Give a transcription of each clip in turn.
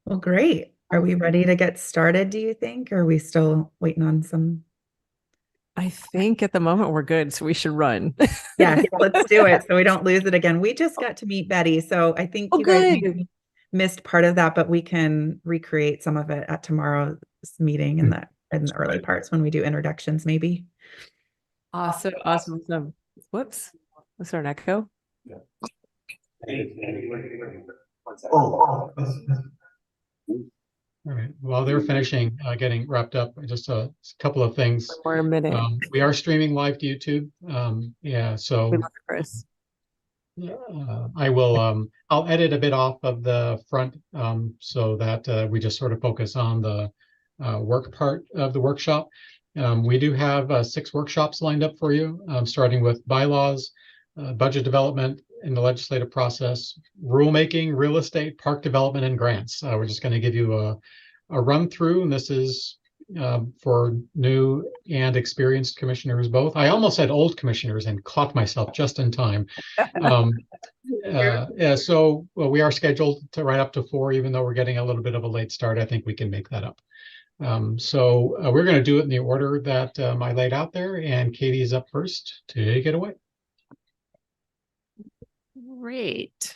Well, great. Are we ready to get started, do you think? Or are we still waiting on some? I think at the moment we're good, so we should run. Yes, let's do it so we don't lose it again. We just got to meet Betty, so I think Oh, you guys good. maybe missed part of that, but we can recreate some of it at tomorrow's meeting in the early parts when we do introductions, maybe. Awesome, awesome, awesome. Whoops. Was there an echo? Oh. All right. While they're finishing, getting wrapped up, just a couple of things. For a minute. We are streaming live to YouTube. Yeah, We so love it, Chris. I will. I'll edit a bit off of the front so that we just sort of focus on the work part of the workshop. We do have 6 workshops lined up for you, starting with bylaws, budget development in the legislative process, rulemaking, real estate, park development, and grants. We're just going to give you a run through, and this is for new and experienced commissioners both. I almost said old commissioners and caught myself just in time. Yeah, so well, we are scheduled to right up to 4, even though we're getting a little bit of a late start. I think we can make that up. We're going to do it in the order that I laid out there, and Katie is up first. Take it away. Great.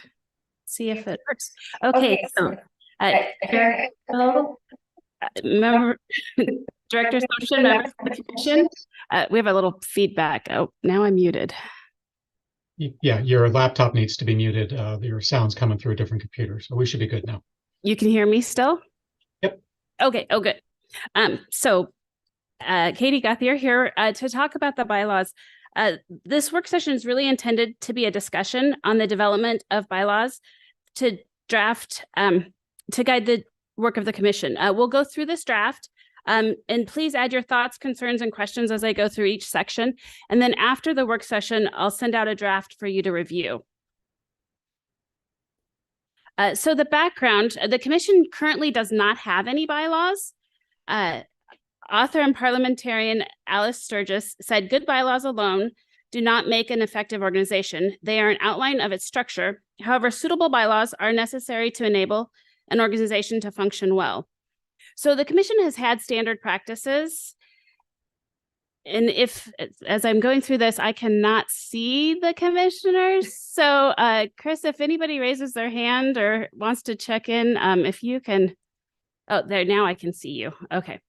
See if it works. Okay, so member, Director Soshin, members of the commission, we have a little feedback. Oh, now I'm muted. Yeah, your laptop needs to be muted. Your sound's coming through a different computer, so we should be good now. You can hear me still? Yep. Okay, oh good. Katie Guthier here to talk about the bylaws. This work session is really intended to be a discussion on the development of bylaws to draft, to guide the work of the commission. We'll go through this draft, and please add your thoughts, concerns, and questions as I go through each section. And then after the work session, I'll send out a draft for you to review. So the background, the commission currently does not have any bylaws. Author and parliamentarian Alice Sturgis said, "Good bylaws alone do not make an effective organization. They are an outline of its structure. However, suitable bylaws are necessary to enable an organization to function well." So the commission has had standard practices. And as I'm going through this, I cannot see the commissioners. So Chris, if anybody raises their hand or wants to check in, if you can, oh, there, now I can see you. Okay.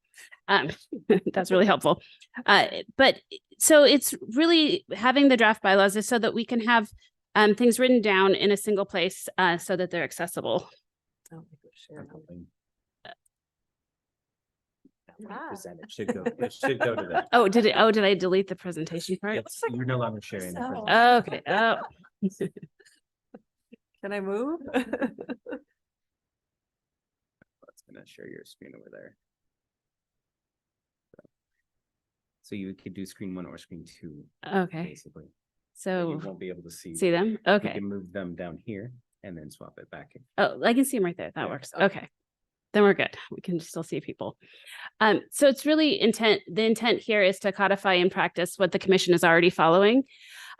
That's really helpful. But so it's really having the draft bylaws is so that we can have things written down in a single place so that they're accessible. It should go to that. Oh, did it? Oh, did I delete the presentation part? Yes, you're no longer sharing the presentation. Okay. Oh. Can I move? It's gonna share your screen over there. So you could do screen 1 or screen 2. Okay. Basically. So you won't be able to see them. You Okay. can move them down here and then swap it back in. Oh, I can see them right there. That Yeah. works. Okay. Then we're good. We can still see people. So it's really the intent here is to codify in practice what the commission is already following.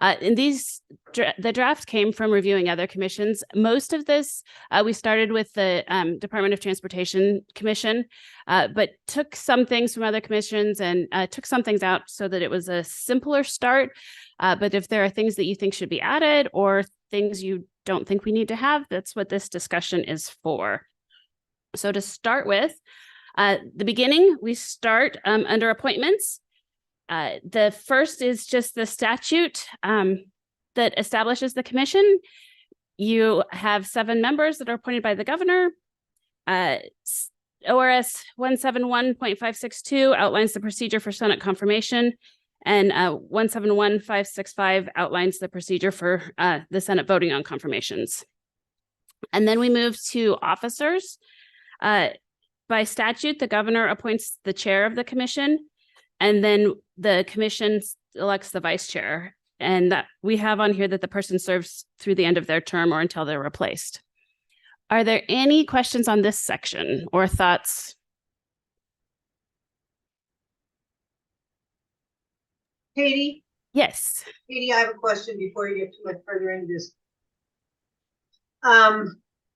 And the draft came from reviewing other commissions. Most of this, we started with the Department of Transportation Commission, but took some things from other commissions and took some things out so that it was a simpler start. But if there are things that you think should be added or things you don't think we need to have, that's what this discussion is for. So to start with, the beginning, we start under appointments. The first is just the statute that establishes the commission. You have 7 members that are appointed by the governor. ORS 171.562 outlines the procedure for Senate confirmation, and 171.565 outlines the procedure for the Senate voting on confirmations. And then we move to officers. By statute, the governor appoints the chair of the commission, and then the commission elects the vice chair. And that we have on here that the person serves through the end of their term or until they're replaced. Are there any questions on this section or thoughts? Katie? Yes. Katie, I have a question before you get too much further into this.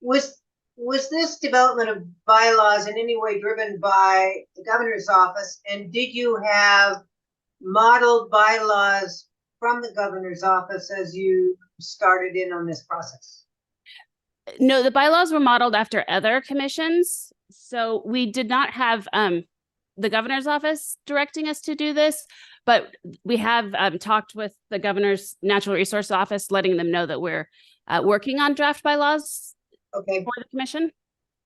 Was was this development of bylaws in any way driven by the governor's office? And did you have modeled bylaws from the governor's office as you started in on this process? No, the bylaws were modeled after other commissions. So we did not have the governor's office directing us to do this, but we have talked with the governor's natural resource office, letting them know that we're working on draft bylaws Okay, for the commission.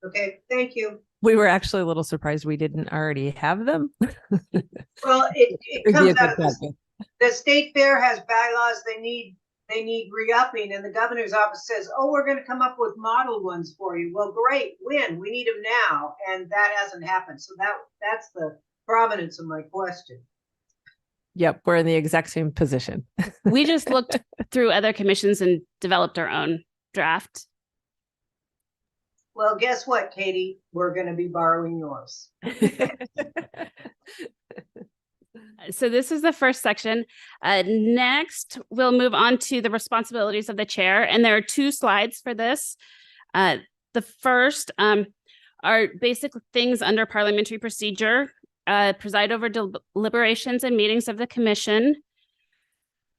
okay, thank you. We were actually a little surprised we didn't already have them. Well, it It'd be a comes good out of practice. the state fair has bylaws they need re-upping, and the governor's office says, oh, we're gonna come up with model ones for you. Well, great, when? We need them now, and that hasn't happened. So that's the provenance of my question. Yep, we're in the exact same position. We just looked through other commissions and developed our own draft. Well, guess what, Katie? We're gonna be borrowing yours. So this is the first section. Next, we'll move on to the responsibilities of the chair. And there are 2 slides for this. The first are basic things under parliamentary procedure, preside over deliberations and meetings of the commission,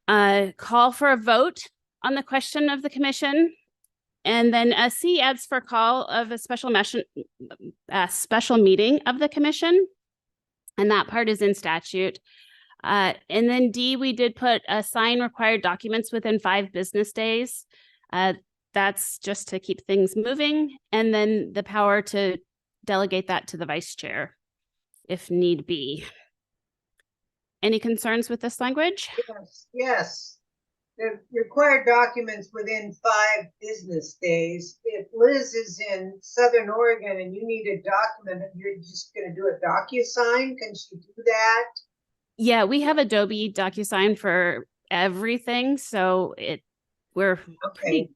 call for a vote on the question of the commission, and then C adds for call of a special meeting of the commission. And that part is in statute. And then D, we did put sign required documents within 5 business days. That's just to keep things moving. And then the power to delegate that to the vice chair if need be. Any concerns with this language? Yes, yes. The required documents within 5 business days. If Liz is in Southern Oregon and you need a document, you're just gonna do a DocuSign? Can she do that? Yeah, we have Adobe DocuSign for everything. So we're Okay. pretty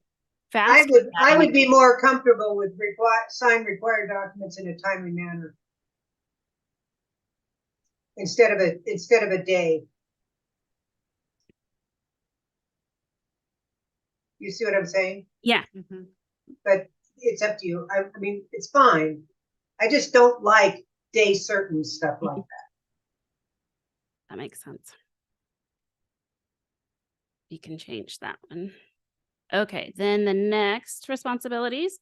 fast. I would be more comfortable with sign required documents in a timely manner. Instead of a day. You see what I'm saying? Yeah. But it's up to you. I mean, it's fine. I just don't like day certain stuff like that. That makes sense. You can change that one. Okay, then the next responsibilities.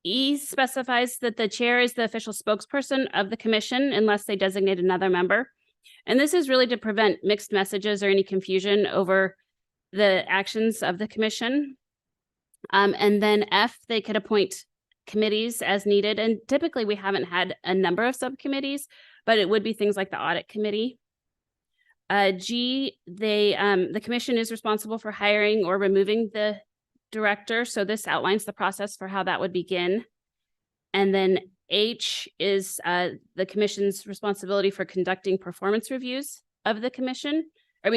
E specifies that the chair is the official spokesperson of the commission unless they designate another member. And this is really to prevent mixed messages or any confusion over the actions of the commission. And then F, they could appoint committees as needed. And typically we haven't had a number of subcommittees, but it would be things like the audit committee. G, the commission is responsible for hiring or removing the director. So this outlines the process for how that would begin. And then H is the commission's responsibility for conducting performance reviews of the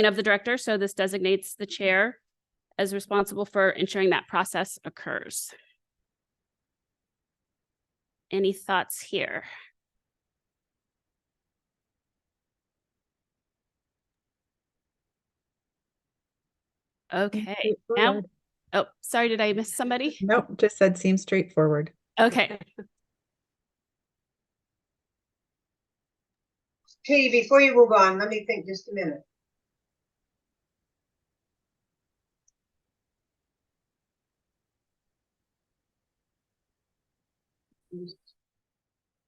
of the director. So this designates the chair as responsible for ensuring that process occurs. Any thoughts here? Okay, now, oh, sorry, did I miss somebody? Nope, just said seems straightforward. Okay, Katie, before you move on, let me think just a minute.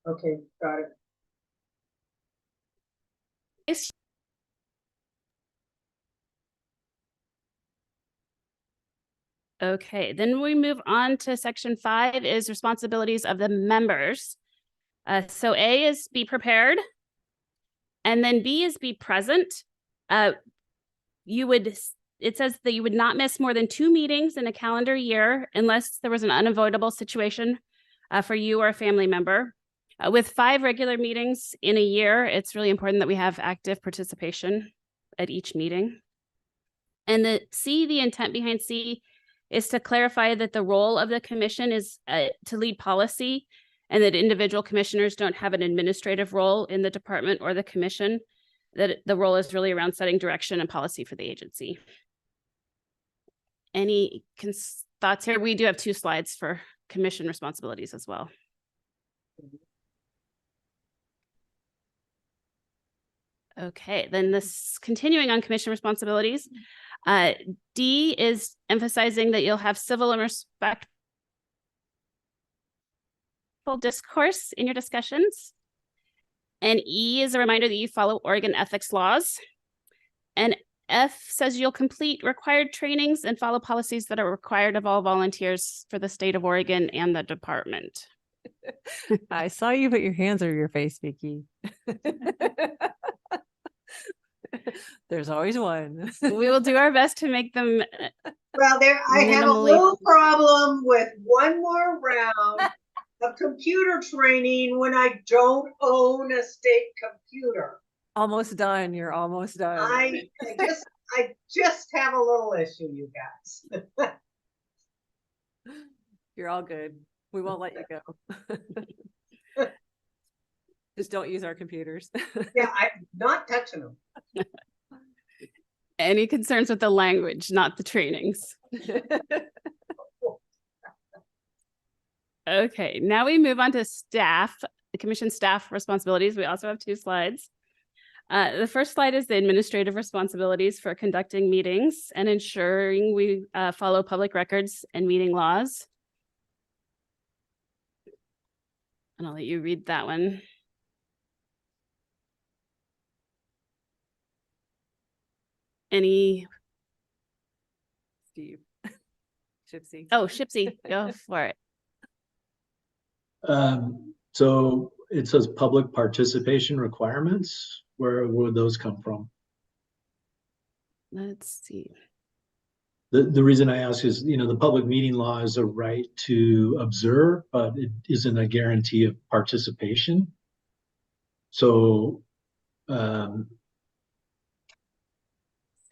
Okay, got it. okay, then we move on to section 5 is responsibilities of the members. So A is be prepared. And then B is be present. It says that you would not miss more than 2 meetings in a calendar year unless there was an unavoidable situation for you or a family member. With 5 regular meetings in a year, it's really important that we have active participation at each meeting. And the intent behind C is to clarify that the role of the commission is to lead policy, and that individual commissioners don't have an administrative role in the department or the commission, that the role is really around setting direction and policy for the agency. Any thoughts here? We do have 2 slides for commission responsibilities as well. Okay, then this continuing on commission responsibilities, D is emphasizing that you'll have civil and respectful discourse in your discussions. And E is a reminder that you follow Oregon ethics laws. And F says you'll complete required trainings and follow policies that are required of all volunteers for the state of Oregon and the department. I saw you put your hands over your face, Vicky. There's always one. We will do our best to make them. Well, I have a Minimally- little problem with one more round of computer training when I don't own a state computer. Almost done. You're almost done. I just have a little issue, you guys. You're all good. We won't let you go. Just don't use our computers. Yeah, I'm not touching them. Any concerns with the language, not the trainings? Okay, now we move on to staff, the commission staff responsibilities. We also have 2 slides. The first slide is the administrative responsibilities for conducting meetings and ensuring we follow public records and meeting laws. And I'll let you read that one. Any, Steve. Gypsy. oh, Shipsy, go for it. So it says public participation requirements. Where would those come from? Let's see. The reason I ask is, the public meeting law is a right to observe, but it isn't a guarantee of participation. So So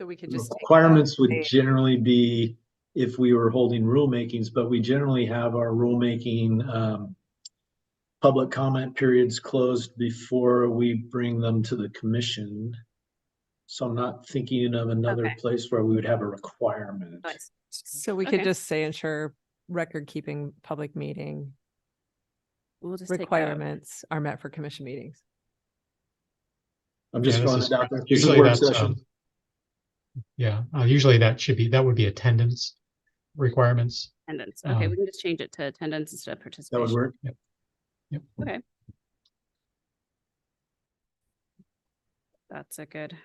we could just. take requirements that would and say- generally be if we were holding rulemakings, but we generally have our rulemaking public comment periods closed before we bring them to the commission. So I'm not thinking of another Okay. place where we would have a requirement. Nice. So we Okay. could just say ensure record keeping public meeting We'll just take that out. requirements are met for commission meetings. I'm just Yeah, throwing this it is- out there. This is Usually work that's, session. usually that would be attendance requirements. Attendance. Okay, Um, we can just change it to attendance instead of That would participation. work. Okay. That's a good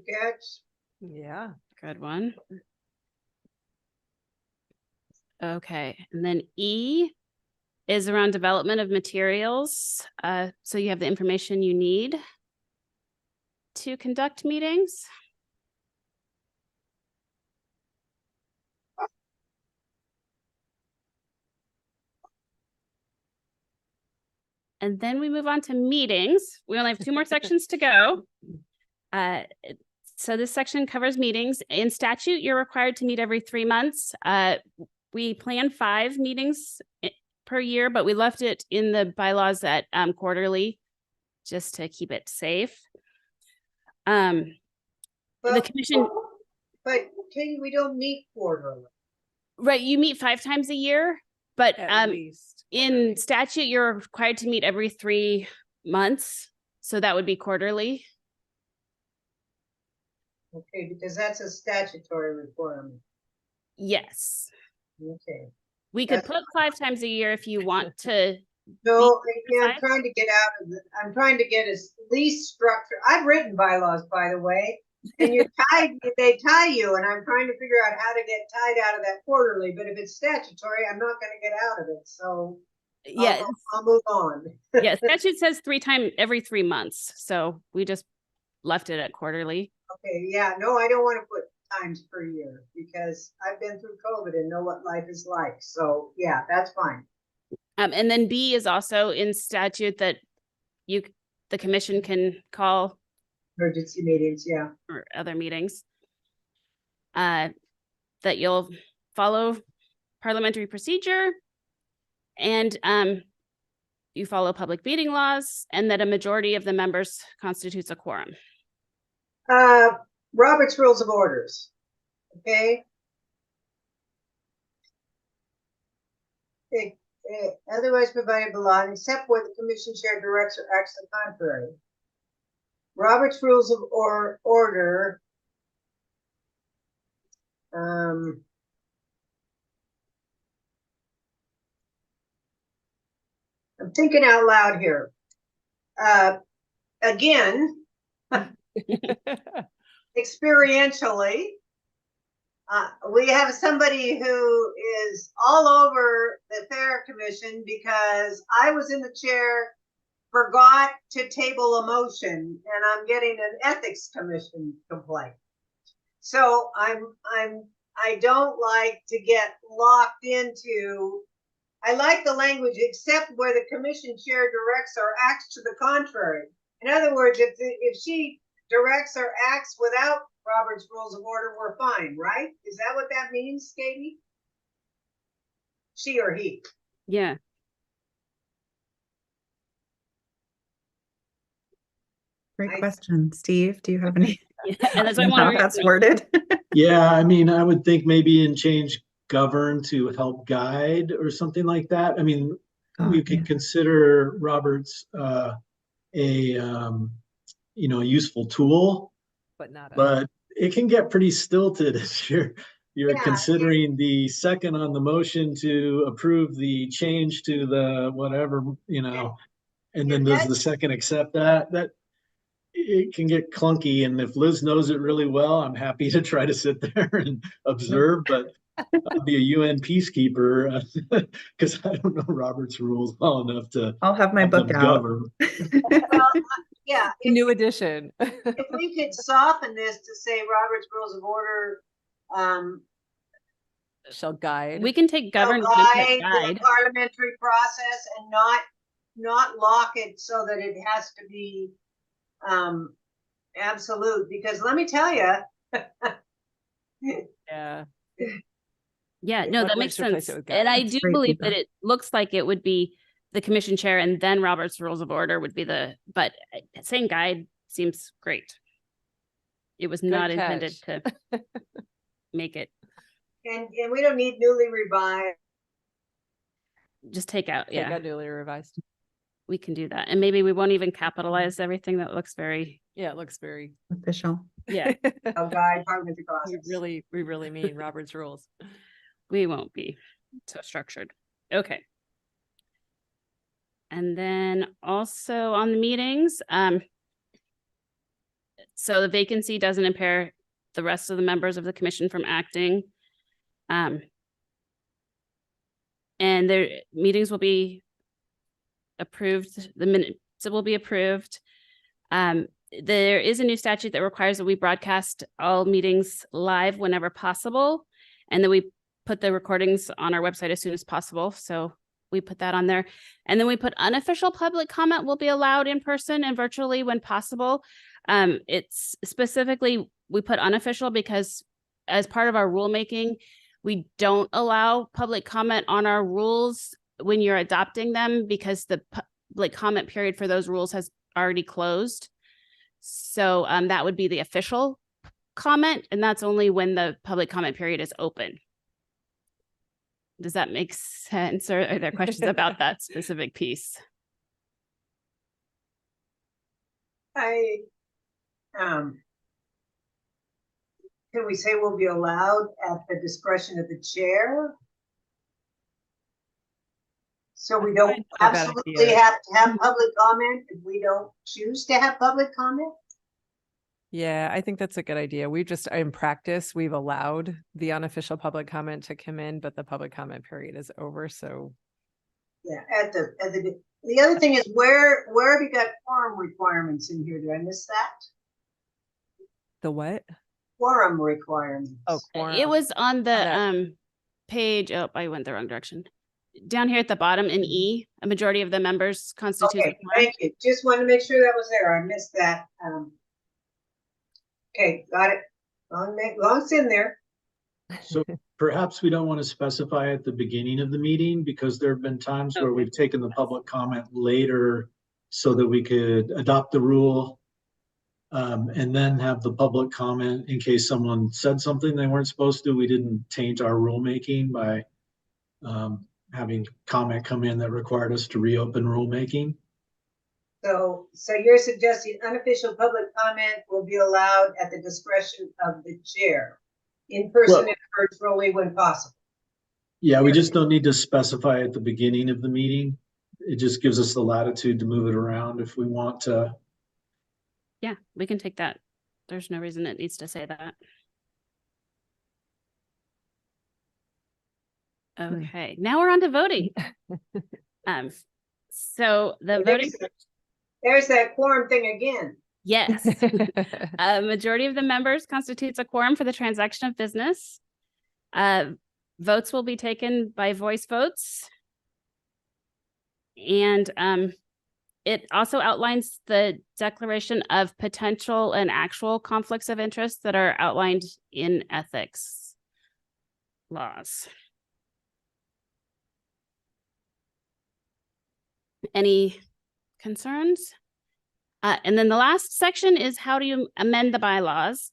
catch. Yeah. Good one. Okay, and then E is around development of materials. So you have the information you need to conduct meetings. And then we move on to meetings. We only have 2 more sections to go. So this section covers meetings. In statute, you're required to meet every 3 months. We plan 5 meetings per year, but we left it in the bylaws at quarterly just to keep it safe. The But- commission, But Katie, we don't meet quarterly. right, you meet 5 times a year, but At least. in statute, you're required to meet every 3 months. So that would be quarterly. Okay, because that's a statutory requirement. Yes. Okay. We could That's- put 5 times a year if you want to. No, yeah, I'm Fine. trying to get out of the, I'm trying to get as least structure. I've written bylaws, by the way. And they tie you, and I'm trying to figure out how to get tied out of that quarterly, but if it's statutory, I'm not gonna get out of it, so. Yeah, I'll move on. yeah, statute says every 3 months, so we just left it at quarterly. Okay, yeah, no, I don't wanna put times per year, because I've been through COVID and know what life is like, so, yeah, that's fine. And then B is also in statute that the commission can call Emergency meetings, yeah. or other meetings. That you'll follow parliamentary procedure and you follow public meeting laws, and that a majority of the members constitutes a quorum. Robert's Rules of Orders, okay? Otherwise provided below, except where the commission chair directs or acts the contrary. Robert's Rules of Order. I'm thinking out loud here. Again, experientially, we have somebody who is all over the Fair Commission because I was in the chair, forgot to table a motion, and I'm getting an Ethics Commission complaint. So I don't like to get locked into, I like the language, except where the commission chair directs or acts to the contrary. In other words, if she directs or acts without Robert's Rules of Order, we're fine, right? Is that what that means, Katie? She or he? Yeah. Great I- question. Steve, do you have any? And that's why I how want to that's worded? Yeah, I mean, I would think maybe in change govern to help guide or something like that. I mean, Oh, you could yeah. consider Roberts a useful tool, But not. but it can get pretty stilted if you're Yeah. considering the second on the motion to approve the change to the whatever, and then does the second accept that? That it can get clunky, and if Liz knows it really well, I'm happy to try to sit there and observe, but I'll be a UN peacekeeper because I don't know Robert's rules well enough to I'll have my have book them out. govern. Well, yeah, New edition. if we could soften this to say Robert's Rules of Order, Shall guide. We can take govern, shall we can guide put the guide. parliamentary process and not lock it so that it has to be absolute, because let me tell you, Yeah. Yeah, Like, no, what that way makes to replace sense. it with And I That's do great believe that feedback. it looks like it would be the commission chair and then Robert's Rules of Order would be but saying guide seems great. It was not intended to make it, and we don't need newly revised. just take out, Take yeah, out newly revised. we can do that. And maybe we won't even capitalize everything that looks very, Yeah, it looks very. Official. yeah, Shall guide parliamentary process. We really mean Robert's rules. we won't be so structured. Okay. And then also on the meetings, so the vacancy doesn't impair the rest of the members of the commission from acting. And their meetings will be approved, the minutes will be approved. There is a new statute that requires that we broadcast all meetings live whenever possible. And then we put the recordings on our website as soon as possible. So we put that on there. And then we put unofficial public comment will be allowed in person and virtually when possible. It's specifically, we put unofficial because as part of our rulemaking, we don't allow public comment on our rules when you're adopting them because the public comment period for those rules has already closed. So that would be the official comment, and that's only when the public comment period is open. Does that make sense? Or are there questions about that specific piece? Can we say will be allowed at the discretion of the chair? So we don't Not a bad absolutely idea. have to have public comment if we don't choose to have public comment? Yeah, I think that's a good idea. We just, in practice, we've allowed the unofficial public comment to come in, but the public comment period is over. So Yeah, the other thing is where have you got quorum requirements in here? Did I miss that? the what? Quorum requirements. Oh, It quorum. was on the that- page. Oh, I went the wrong direction. Down here at the bottom in E, a majority of the members constitute. a Okay, quorum. thank you. Just wanted to make sure that was there. I missed that. Okay, got it. Long it's in there. So perhaps we don't want to specify at the beginning of the meeting because there have been times where we've taken the public comment later so that we could adopt the rule and then have the public comment in case someone said something they weren't supposed to. We didn't taint our rulemaking by having comment come in that required us to reopen rulemaking. So you're suggesting unofficial public comment will be allowed at the discretion of the chair, in person Well- and virtually when possible. Yeah, we just don't need to specify at the beginning of the meeting. It just gives us the latitude to move it around if we want to. Yeah, we can take that. There's no reason it needs to say that. Okay, now we're on to voting. So the voting, There's that quorum thing again. yes. A majority of the members constitutes a quorum for the transaction of business. Votes will be taken by voice votes. And it also outlines the declaration of potential and actual conflicts of interest that are outlined in ethics laws. Any concerns? And then the last section is how do you amend the bylaws?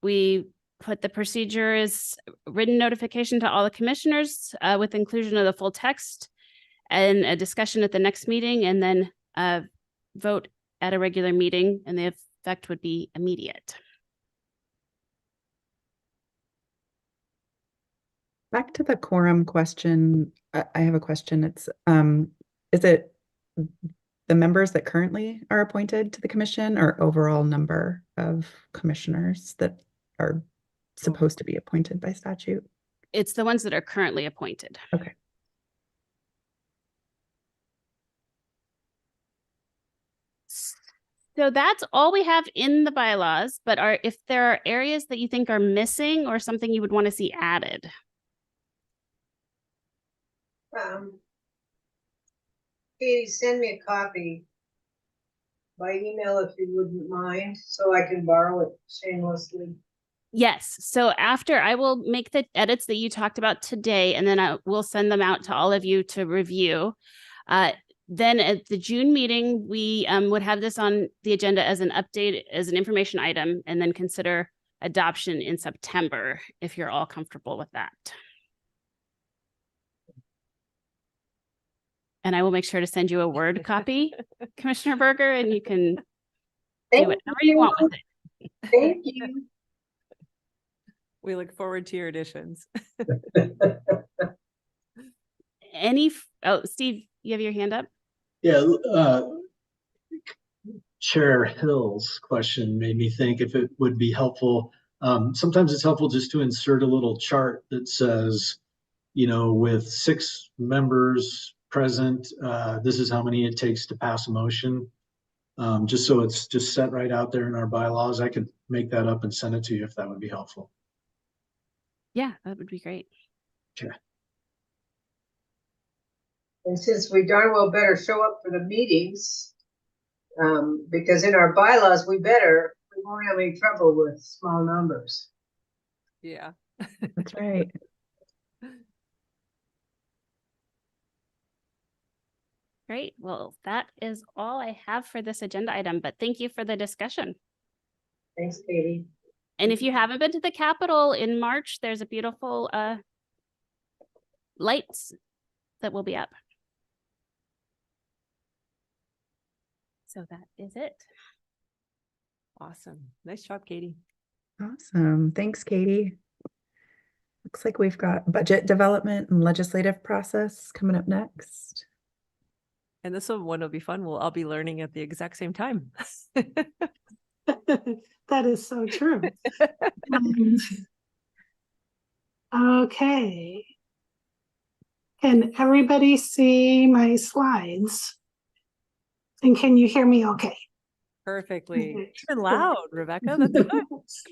We put the procedure is written notification to all the commissioners with inclusion of the full text and a discussion at the next meeting, and then vote at a regular meeting, and the effect would be immediate. Back to the quorum question, I have a question. It's, is it the members that currently are appointed to the commission or overall number of commissioners that are supposed to be appointed by statute? It's the ones that are currently appointed. Okay. So that's all we have in the bylaws, but if there are areas that you think are missing or something you would want to see added. Katie, send me a copy by email if you wouldn't mind, so I can borrow it shamelessly. Yes. So after I will make the edits that you talked about today, and then I will send them out to all of you to review. Then at the June meeting, we would have this on the agenda as an update, as an information item, and then consider adoption in September, if you're all comfortable with that. And I will make sure to send you a Word copy, Commissioner Berger, and you can do whatever you want with it. Thank you. We look forward to your additions. Oh, Steve, you have your hand up? Yeah, Chair Hill's question made me think if it would be helpful. Sometimes it's helpful just to insert a little chart that says, you know, with 6 members present, this is how many it takes to pass a motion. Just so it's just set right out there in our bylaws. I could make that up and send it to you if that would be helpful. Yeah, that would be great. Sure. And since we darn well better show up for the meetings, because in our bylaws, we won't have any trouble with small numbers. Yeah. That's right. Great. Well, that is all I have for this agenda item, but thank you for the discussion. Thanks, Katie. And if you haven't been to the Capitol in March, there's a beautiful lights that will be up. So that is it. Awesome. Nice job, Katie. Awesome. Thanks, Katie. Looks like we've got budget development and legislative process coming up next. And this one will be fun. We'll all be learning at the exact same time. That is so true. Okay. Can everybody see my slides? And can you hear me okay? Perfectly. Okay. Even loud, Rebecca. That's good.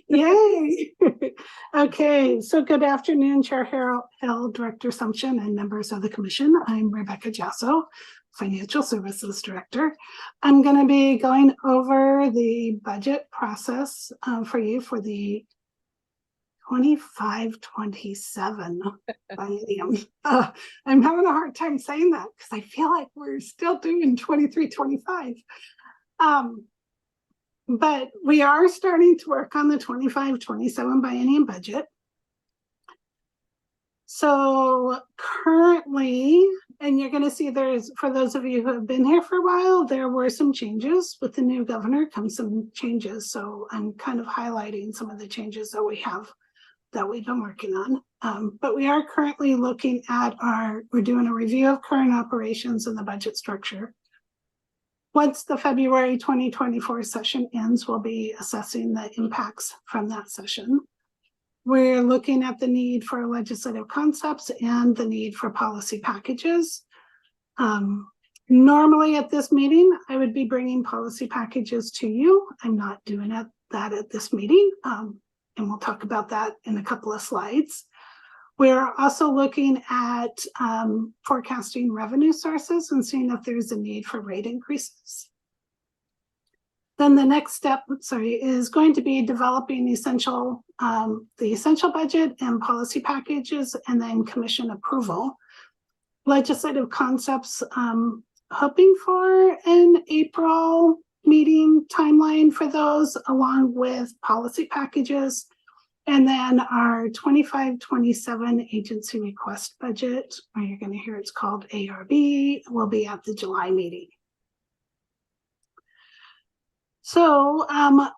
Yay. Okay, so good afternoon, Chair Hill, Director Sumption, and members of the commission. I'm Rebecca Jasso, Financial Services Director. I'm going to be going over the budget process for you for the 25-27 biennium. I'm having a hard time saying that because I feel like we're still doing 23-25. But we are starting to work on the 25-27 biennium budget. So currently, and you're going to see there's, for those of you who have been here for a while, there were some changes. With the new governor come some changes. So I'm kind of highlighting some of the changes that we have that we've been working on. But we are currently looking at we're doing a review of current operations and the budget structure. Once the February 2024 session ends, we'll be assessing the impacts from that session. We're looking at the need for legislative concepts and the need for policy packages. Normally at this meeting, I would be bringing policy packages to you. I'm not doing that at this meeting, and we'll talk about that in a couple of slides. We're also looking at forecasting revenue sources and seeing if there's a need for rate increases. Then the next step, is going to be developing the essential budget and policy packages, and then commission approval. Legislative concepts, hoping for an April meeting timeline for those, along with policy packages. And then our 25-27 agency request budget, or you're going to hear it's called ARB, will be at the July meeting. So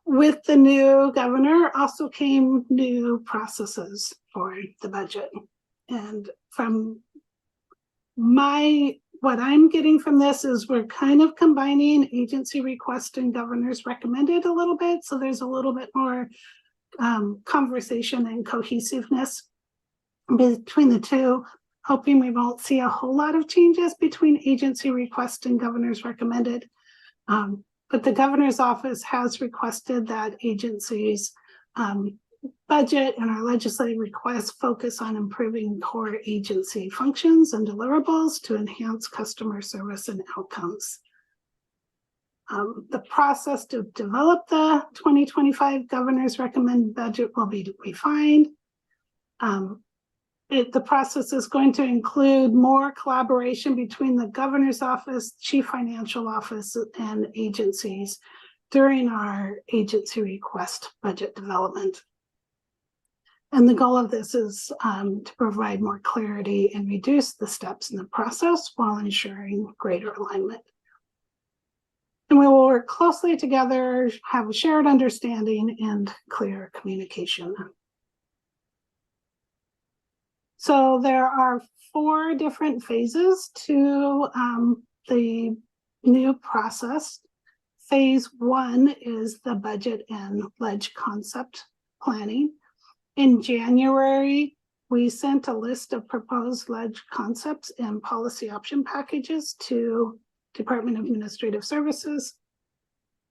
with the new governor also came new processes for the budget. And from what I'm getting from this is we're kind of combining agency request and governor's recommended a little bit. So there's a little bit more conversation and cohesiveness between the two, hoping we won't see a whole lot of changes between agency request and governor's recommended. But the governor's office has requested that agencies budget and our legislative requests focus on improving core agency functions and deliverables to enhance customer service and outcomes. The process to develop the 2025 governor's recommended budget will be refined. The process is going to include more collaboration between the governor's office, chief financial office, and agencies during our agency request budget development. And the goal of this is to provide more clarity and reduce the steps in the process while ensuring greater alignment. And we will work closely together, have a shared understanding and clear communication. So there are 4 different phases to the new process. Phase 1 is the budget and ledge concept planning. In January, we sent a list of proposed ledge concepts and policy option packages to Department of Administrative Services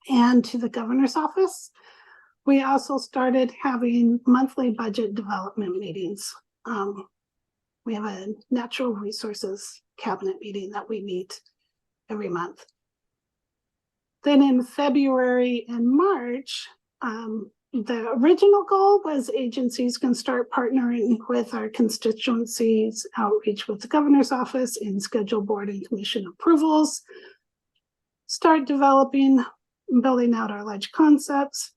and to the governor's office. We also started having monthly budget development meetings. We have a natural resources cabinet meeting that we meet every month. Then in February and March, the original goal was agencies can start partnering with our constituencies, outreach with the governor's office, and schedule board and commission approvals, start developing, building out our ledge concepts,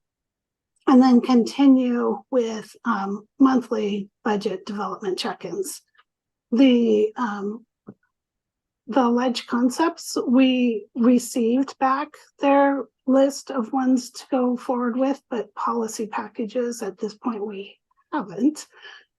and then continue with monthly budget development check-ins. The ledge concepts, we received back their list of ones to go forward with, but policy packages at this point we haven't.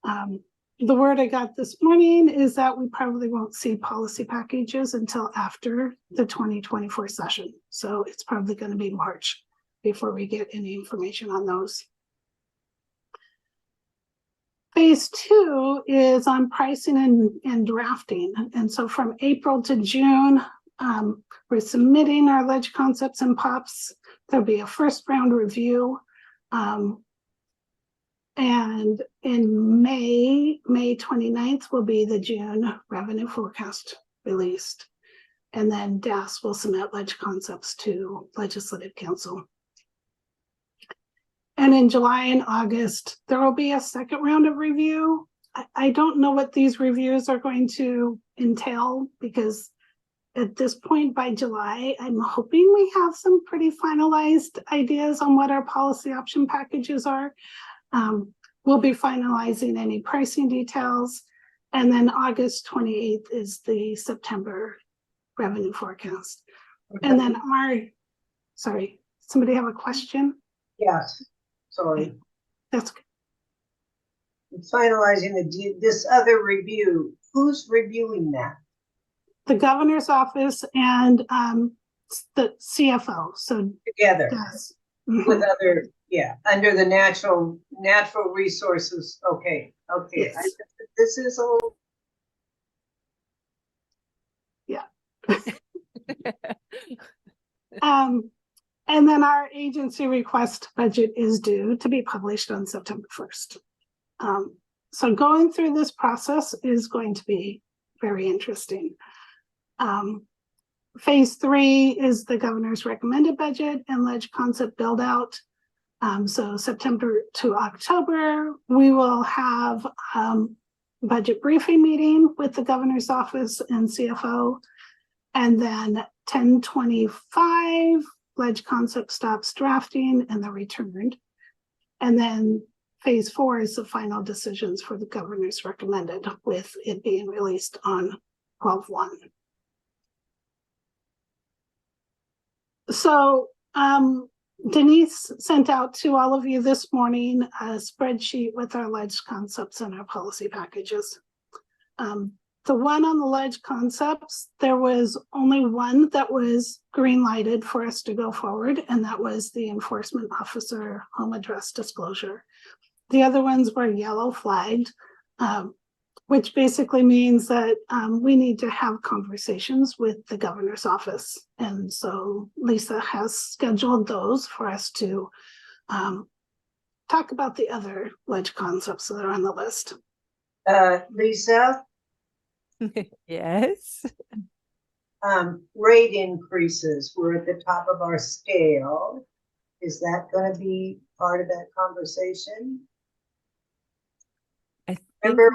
The word I got this morning is that we probably won't see policy packages until after the 2024 session. So it's probably going to be March before we get any information on those. Phase 2 is on pricing and drafting. And so from April to June, we're submitting our ledge concepts and POPs. There'll be a first round review. And in May 29th will be the June revenue forecast released. And then DAS will submit ledge concepts to Legislative Council. And in July and August, there will be a second round of review. I don't know what these reviews are going to entail, because at this point by July, I'm hoping we have some pretty finalized ideas on what our policy option packages are. We'll be finalizing any pricing details. And then August 28th is the September revenue forecast. And then sorry, somebody have a question? Yes, sorry. That's good. Finalizing this other review, who's reviewing that? The governor's office and the CFO. So Together yes. with other, yeah, under the natural resources. Okay, okay. Yes. This is all. And then our agency request budget is due to be published on September 1st. So going through this process is going to be very interesting. Phase 3 is the governor's recommended budget and ledge concept build out. So September to October, we will have budget briefing meeting with the governor's office and CFO. And then 10/25, ledge concept stops drafting and they're returned. And then phase 4 is the final decisions for the governor's recommended, with it being released on 12/1. So Denise sent out to all of you this morning a spreadsheet with our ledge concepts and our policy packages. The one on the ledge concepts, there was only one that was green lighted for us to go forward, and that was the enforcement officer home address disclosure. The other ones were yellow flagged, which basically means that we need to have conversations with the governor's office. And so Lisa has scheduled those for us to talk about the other ledge concepts that are on the list. Lisa, Yes. rate increases, we're at the top of our scale. Is that going to be part of that conversation? I think Remember,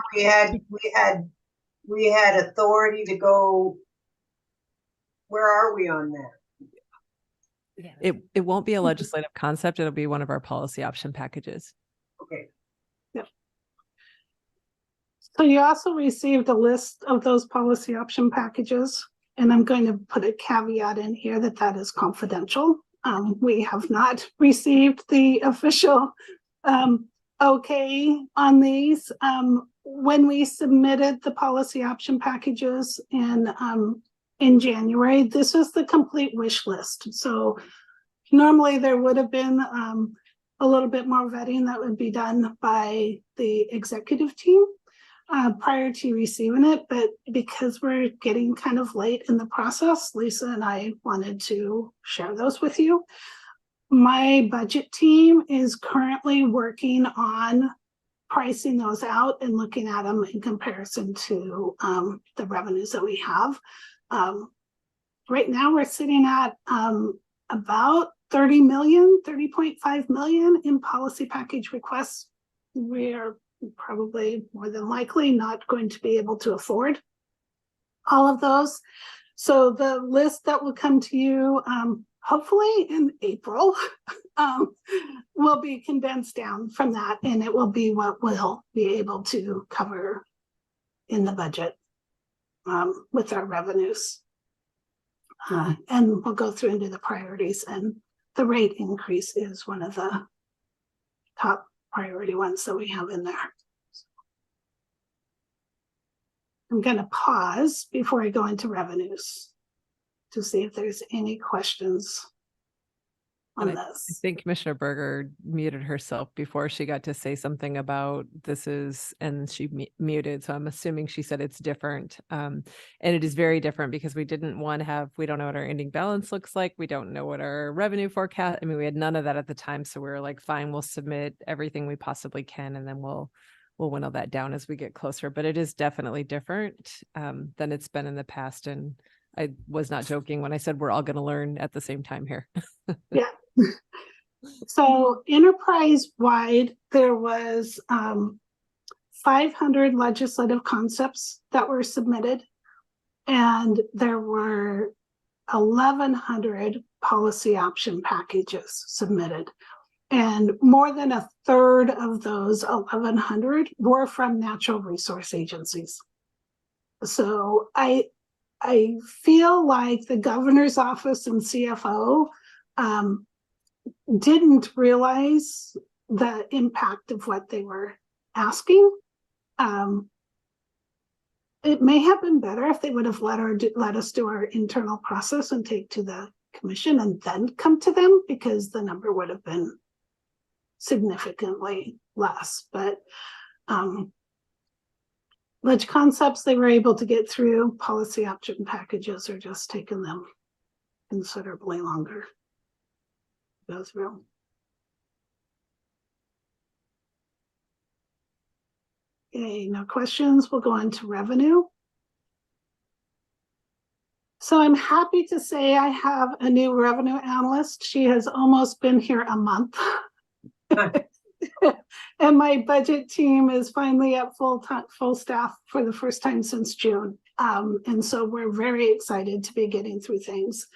we had authority to go. Where are we on that? it won't be a legislative concept. It'll be one of our policy option packages. Okay. So you also received a list of those policy option packages, and I'm going to put a caveat in here that that is confidential. We have not received the official okay on these. When we submitted the policy option packages in January, this is the complete wish list. So normally there would have been a little bit more vetting that would be done by the executive team prior to receiving it, but because we're getting kind of late in the process, Lisa and I wanted to share those with you. My budget team is currently working on pricing those out and looking at them in comparison to the revenues that we have. Right now we're sitting at about 30.5 million in policy package requests. We're probably more than likely not going to be able to afford all of those. So the list that will come to you, hopefully in April, will be condensed down from that, and it will be what we'll be able to cover in the budget with our revenues. And we'll go through into the priorities, and the rate increase is one of the top priority ones that we have in there. I'm going to pause before I go into revenues to see if there's any questions on I this. think Commissioner Berger muted herself before she got to say something about and she muted. So I'm assuming she said it's different. And it is very different because we don't know what our ending balance looks like. We don't know what our revenue forecast. I mean, we had none of that at the time. So we were like, fine, we'll submit everything we possibly can. And then we'll winnow that down as we get closer, but it is definitely different than it's been in the past. And I was not joking when I said we're all going to learn at the same time here. Yeah. So enterprise-wide, there was 500 legislative concepts that were submitted, and there were 1,100 policy option packages submitted. And more than a third of those 1,100 were from natural resource agencies. So I feel like the governor's office and CFO didn't realize the impact of what they were asking. It may have been better if they would have let us do our internal process and take to the commission and then come to them, because the number would have been significantly less. But large concepts they were able to get through. Policy option packages are just taking them considerably longer to go through. Okay, no questions. We'll go on to revenue. So I'm happy to say I have a new revenue analyst. She has almost been here a month. And my budget team is finally at full staff for the first time since June. And so we're very excited to be getting through things.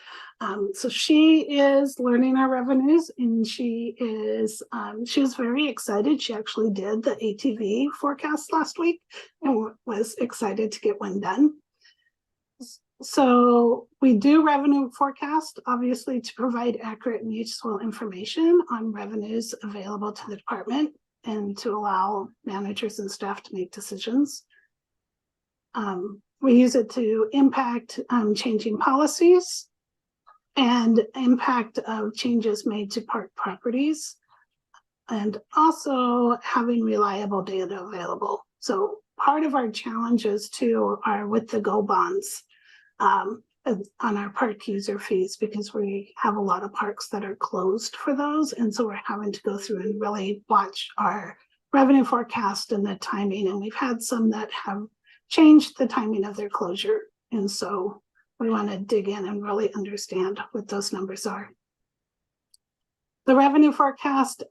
So she is learning our revenues, and she was very excited. She actually did the ATV forecast last week and was excited to get one done. So we do revenue forecast, obviously, to provide accurate and useful information on revenues available to the department and to allow managers and staff to make decisions. We use it to impact changing policies and impact of changes made to park properties, and also having reliable data available. So part of our challenges too are with the GO bonds on our park user fees, because we have a lot of parks that are closed for those. And so we're having to go through and really watch our revenue forecast and the timing. And we've had some that have changed the timing of their closure. And so we want to dig in and really understand what those numbers are. The revenue forecast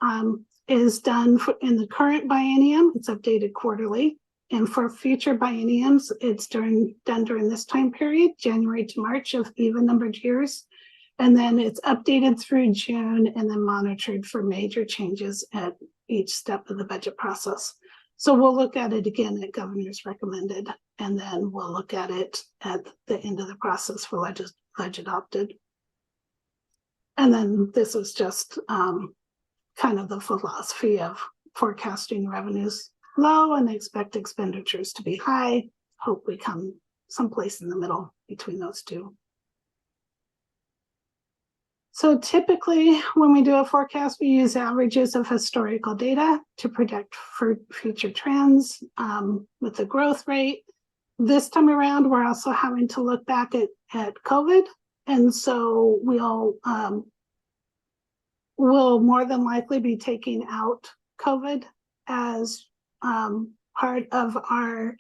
is done in the current biennium. It's updated quarterly. And for future bienniums, it's done during this time period, January to March of even numbered years. And then it's updated through June and then monitored for major changes at each step of the budget process. So we'll look at it again at governor's recommended, and then we'll look at it at the end of the process for budget adopted. And then this is just kind of the philosophy of forecasting revenues low and expect expenditures to be high. Hope we come someplace in the middle between those two. So typically when we do a forecast, we use averages of historical data to predict for future trends with the growth rate. This time around, we're also having to look back at COVID. And so we'll more than likely be taking out COVID as part of our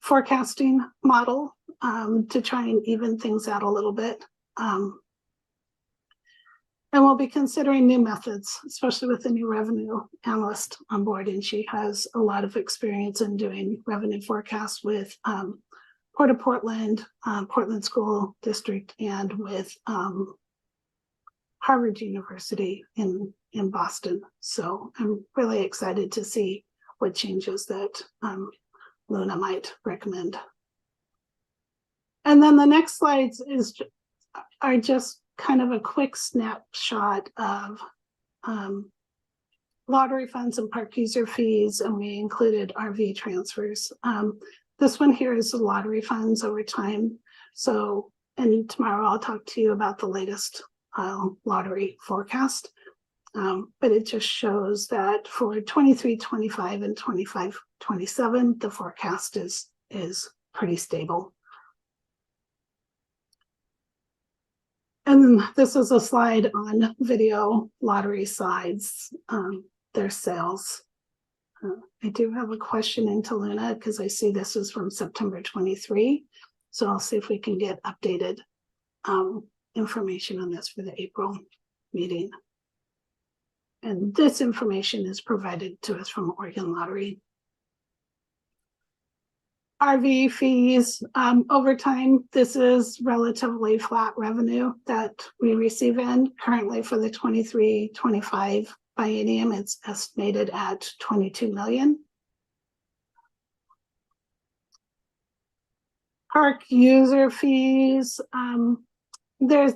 forecasting model to try and even things out a little bit. And we'll be considering new methods, especially with the new revenue analyst on board. And she has a lot of experience in doing revenue forecasts with Port of Portland, Portland School District, and with Harvard University in Boston. So I'm really excited to see what changes that Luna might recommend. And then the next slides are just kind of a quick snapshot of lottery funds and park user fees, and we included RV transfers. This one here is the lottery funds over time. So, and tomorrow I'll talk to you about the latest lottery forecast. But it just shows that for 23-25 and 25-27, the forecast is pretty stable. And then this is a slide on video lottery sides, their sales. I do have a question into Luna because I see this is from September 23. So I'll see if we can get updated information on this for the April meeting. And this information is provided to us from Oregon Lottery. RV fees, over time, this is relatively flat revenue that we receive in. Currently for the 23-25 biennium, it's estimated at 22 million. Park user fees, there's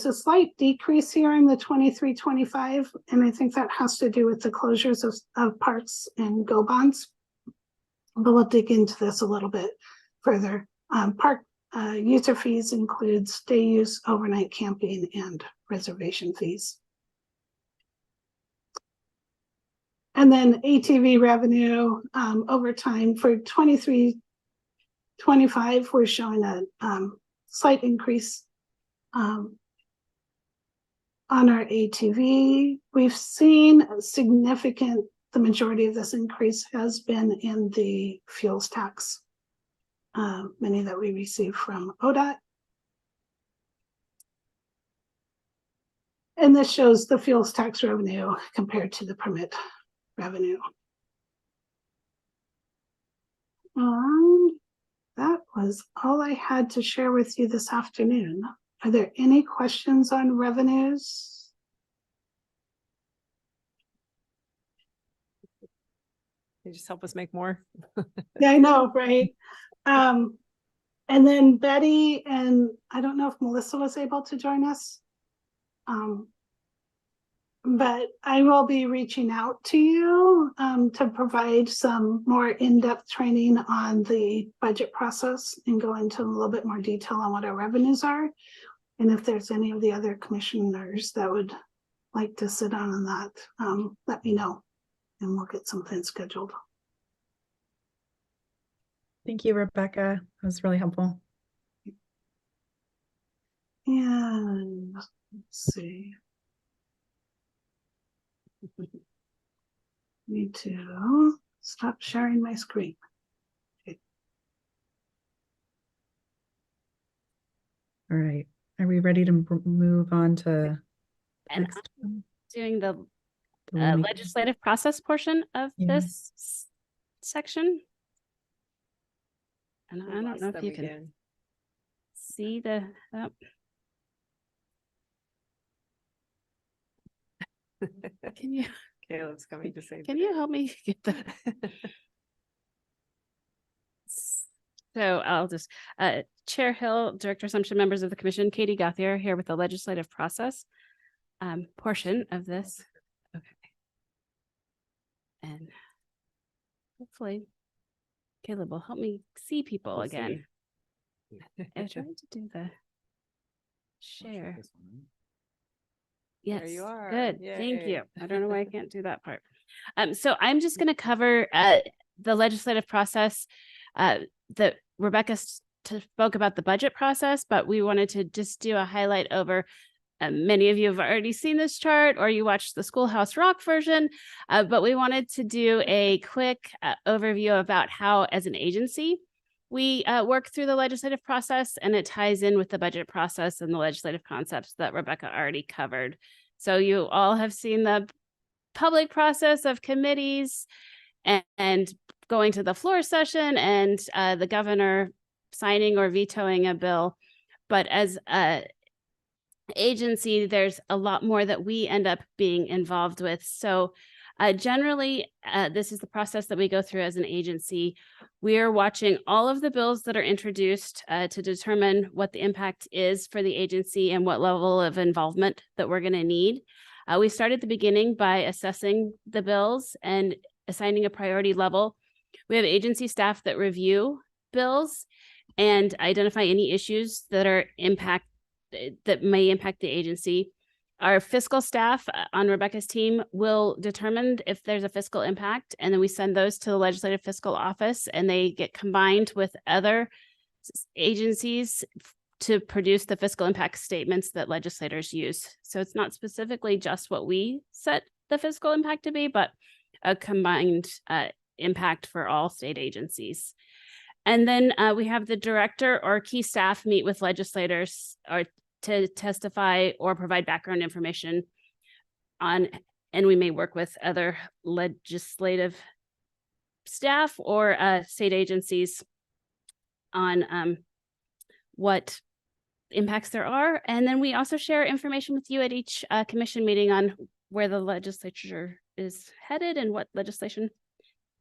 a slight decrease here in the 23-25, and I think that has to do with the closures of parks and go bonds. But we'll dig into this a little bit further. Park user fees includes day use, overnight camping, and reservation fees. And then ATV revenue over time for 23-25, we're showing a slight increase on our ATV. We've seen a significant, the majority of this increase has been in the fuels tax, many that we receive from ODOT. And this shows the fuels tax revenue compared to the permit revenue. That was all I had to share with you this afternoon. Are there any questions on revenues? They just help us make more. Yeah, I know, right? And then Betty, and I don't know if Melissa was able to join us. But I will be reaching out to you to provide some more in-depth training on the budget process and go into a little bit more detail on what our revenues are. And if there's any of the other commissioners that would like to sit on that, let me know and we'll get something scheduled. Thank you, Rebecca. That was really helpful. And let's see. Need to stop sharing my screen. Okay. All right. Are we ready to move on to And next one? doing the The rulemaking? legislative process portion of Yeah. this section. And I don't know if you can see the, can you, Caleb's coming to say. can you help me get the? So I'll just, Chair Hill, Director Assumption, members of the commission, Katie Gauthier here with the legislative process portion of this. Okay. And hopefully Caleb will help me see people We'll see. again. I tried to do the share. This one. Yes, There you are. good, thank Yay. you. I don't know why I can't do that part. So I'm just gonna cover the legislative process. That Rebecca spoke about the budget process, but we wanted to just do a highlight over. Many of you have already seen this chart or you watched the Schoolhouse Rock version, but we wanted to do a quick overview about how, as an agency, we work through the legislative process, and it ties in with the budget process and the legislative concepts that Rebecca already covered. So you all have seen the public process of committees and going to the floor session and the governor signing or vetoing a bill. But as a agency, there's a lot more that we end up being involved with. So generally, this is the process that we go through as an agency. We are watching all of the bills that are introduced to determine what the impact is for the agency and what level of involvement that we're going to need. We start at the beginning by assessing the bills and assigning a priority level. We have agency staff that review bills and identify any issues that are that may impact the agency. Our fiscal staff on Rebecca's team will determine if there's a fiscal impact, and then we send those to the Legislative Fiscal Office, and they get combined with other agencies to produce the fiscal impact statements that legislators use. So it's not specifically just what we set the fiscal impact to be, but a combined impact for all state agencies. And then we have the director or key staff meet with legislators or to testify or provide background information on, and we may work with other legislative staff or state agencies on what impacts there are. And then we also share information with you at each commission meeting on where the legislature is headed and what legislation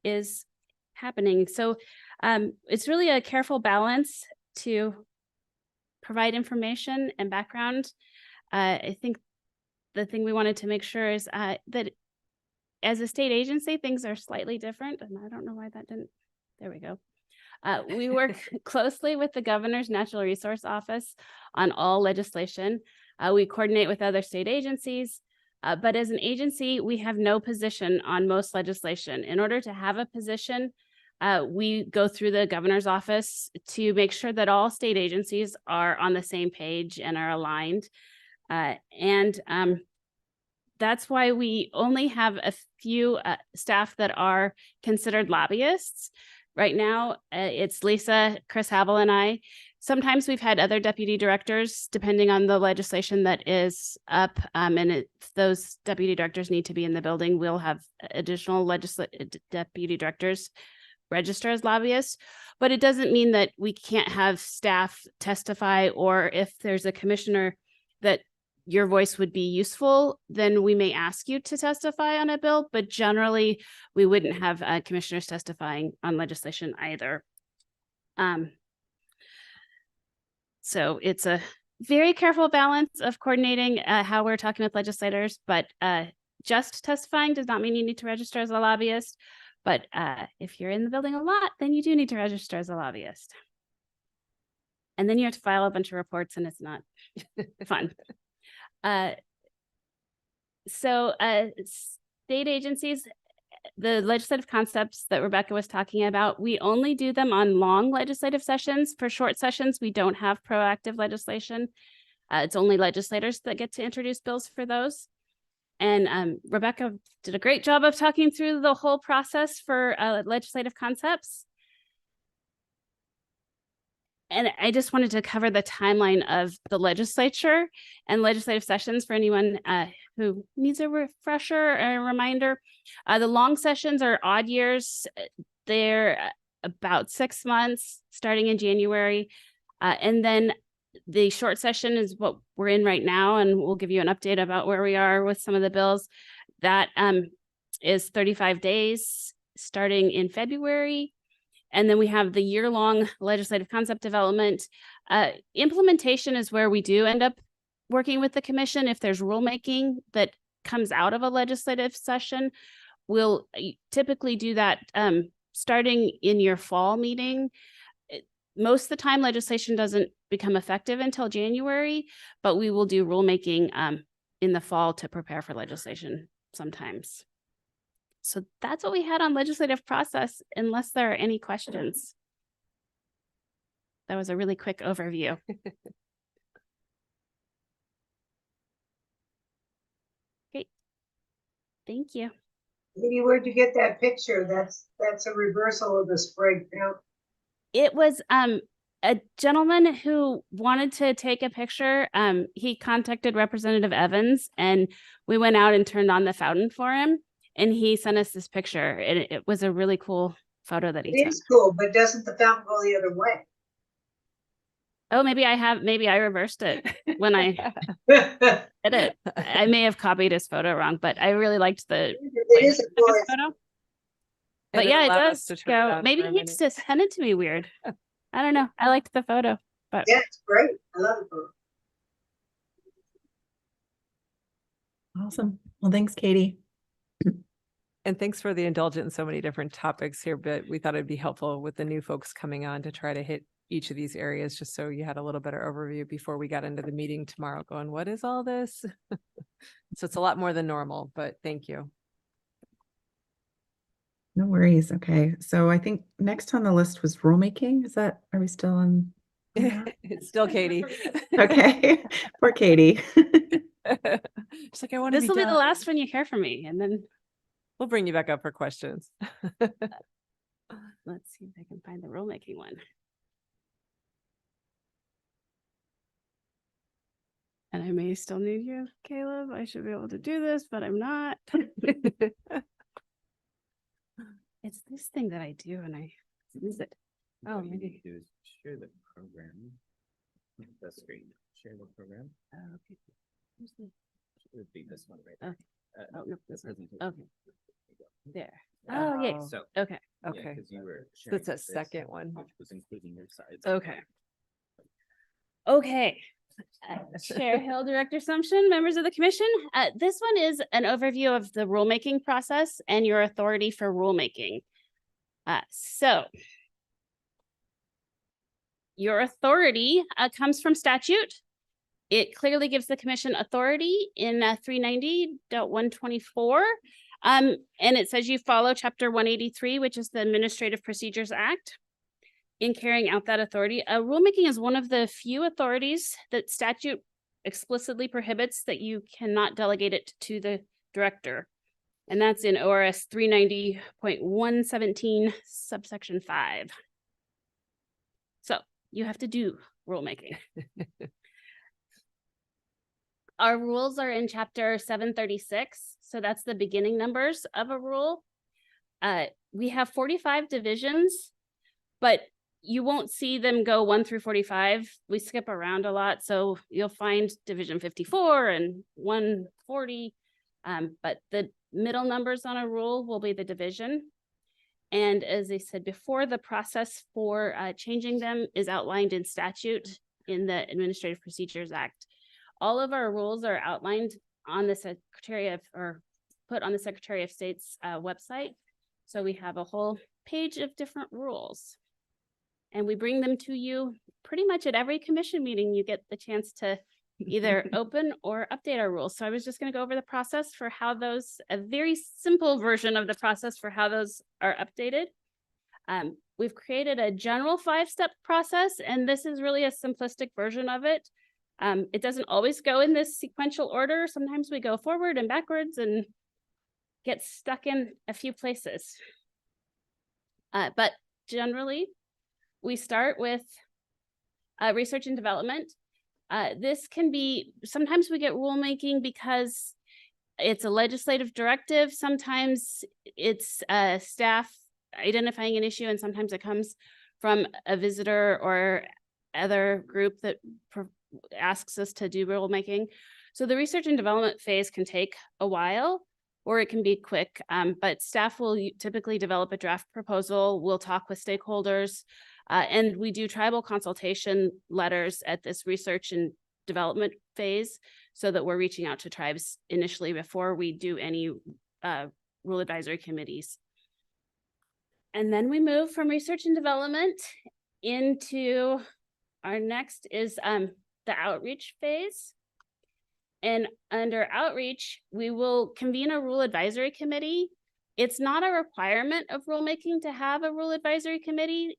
is happening. So It's really a careful balance to provide information and background. I think the thing we wanted to make sure is that as a state agency, things are slightly different. And I don't know why that didn't, there we go. We work closely with the Governor's Natural Resource Office on all legislation. We coordinate with other state agencies, but as an agency, we have no position on most legislation. In order to have a position, we go through the Governor's Office to make sure that all state agencies are on the same page and are aligned. That's why we only have a few staff that are considered lobbyists. Right now, it's Lisa, Chris Havel, and I. Sometimes we've had other deputy directors, depending on the legislation that is up. And if those deputy directors need to be in the building, we'll have additional deputy directors register as lobbyists. But it doesn't mean that we can't have staff testify, or if there's a commissioner that your voice would be useful, then we may ask you to testify on a bill, but generally we wouldn't have commissioners testifying on legislation either. So it's a very careful balance of coordinating how we're talking with legislators, but just testifying does not mean you need to register as a lobbyist. But if you're in the building a lot, then you do need to register as a lobbyist. And then you have to file a bunch of reports, and it's not fun. State agencies, the legislative concepts that Rebecca was talking about, we only do them on long legislative sessions. For short sessions, we don't have proactive legislation. It's only legislators that get to introduce bills for those. And Rebecca did a great job of talking through the whole process for legislative concepts. And I just wanted to cover the timeline of the legislature and legislative sessions for anyone who needs a refresher or a reminder. The long sessions are odd years. They're about 6 months starting in January. And then the short session is what we're in right now. And we'll give you an update about where we are with some of the bills. That is 35 days starting in February. And then we have the year-long legislative concept development. Implementation is where we do end up working with the commission. If there's rulemaking that comes out of a legislative session, we'll typically do that starting in your fall meeting. Most of the time, legislation doesn't become effective until January, but we will do rulemaking in the fall to prepare for legislation sometimes. So that's what we had on legislative process, unless there are any questions. That was a really quick overview. Great. Thank you. Katie, where'd you get that picture? That's a reversal of the Sprague count. It was a gentleman who wanted to take a picture. He contacted Representative Evans, and we went out and turned on the fountain for him. And he sent us this picture. It was a really cool photo that he took. It is cool, but doesn't the fountain go the other way? Oh, maybe I reversed it when I did it. I may have copied his photo wrong, but I really liked the It is a glorious photo. But yeah, it does go. Maybe he just sent it to me weird. I don't know. I liked the photo, but Yeah, it's great. I love it. Awesome. Well, thanks, Katie. And thanks for the indulgence in so many different topics here, but we thought it'd be helpful with the new folks coming on to try to hit each of these areas, just so you had a little better overview before we got into the meeting tomorrow going, what is all this? So it's a lot more than normal, but thank you. No worries. Okay. So I think next on the list was rulemaking. Are we still on? It's still Katie. Okay. Poor Katie. It's like, I want to this will be the last one you hear from me, and then we'll bring you back up for questions. let's see if I can find the rulemaking one. And I may still need you, Caleb. I should be able to do this, but I'm not. It's this thing that I do, and I use it. Oh, What you maybe. need to do is share the program. The screen. Share the program. Oh, okay. Where's the- It would be this one right Okay. there. Oh, no, the this one. presentation. Okay. There you go. There. Oh, yay. So Okay. Okay. Okay. Because you were So it's sharing that this, second one. which was including your sides. Okay. Okay. Chair Hill, Director Sumption, members of the commission. This one is an overview of the rulemaking process and your authority for rulemaking. So your authority comes from statute. It clearly gives the commission authority in 390.124. And it says you follow chapter 183, which is the Administrative Procedures Act, in carrying out that authority. Rulemaking is one of the few authorities that statute explicitly prohibits that you cannot delegate it to the director. And that's in ORS 390.117 subsection 5. So you have to do rulemaking. Our rules are in chapter 736. So that's the beginning numbers of a rule. We have 45 divisions, but you won't see them go 1 through 45. We skip around a lot. So you'll find division 54 and 140. But the middle numbers on a rule will be the division. And as I said before, the process for changing them is outlined in statute in the Administrative Procedures Act. All of our rules are outlined on the Secretary of, or put on the Secretary of State's website. So we have a whole page of different rules. And we bring them to you pretty much at every commission meeting. You get the chance to either open or update our rules. So I was just going to go over the process for how those, a very simple version of the process for how those are updated. We've created a general 5-step process, and this is really a simplistic version of it. It doesn't always go in this sequential order. Sometimes we go forward and backwards and get stuck in a few places. But generally, we start with research and development. This can be, sometimes we get rulemaking because it's a legislative directive. Sometimes it's staff identifying an issue, and sometimes it comes from a visitor or other group that asks us to do rulemaking. So the research and development phase can take a while, or it can be quick, but staff will typically develop a draft proposal. We'll talk with stakeholders, and we do tribal consultation letters at this research and development phase so that we're reaching out to tribes initially before we do any rule advisory committees. And then we move from research and development into our next is the outreach phase. And under outreach, we will convene a rule advisory committee. It's not a requirement of rulemaking to have a rule advisory committee.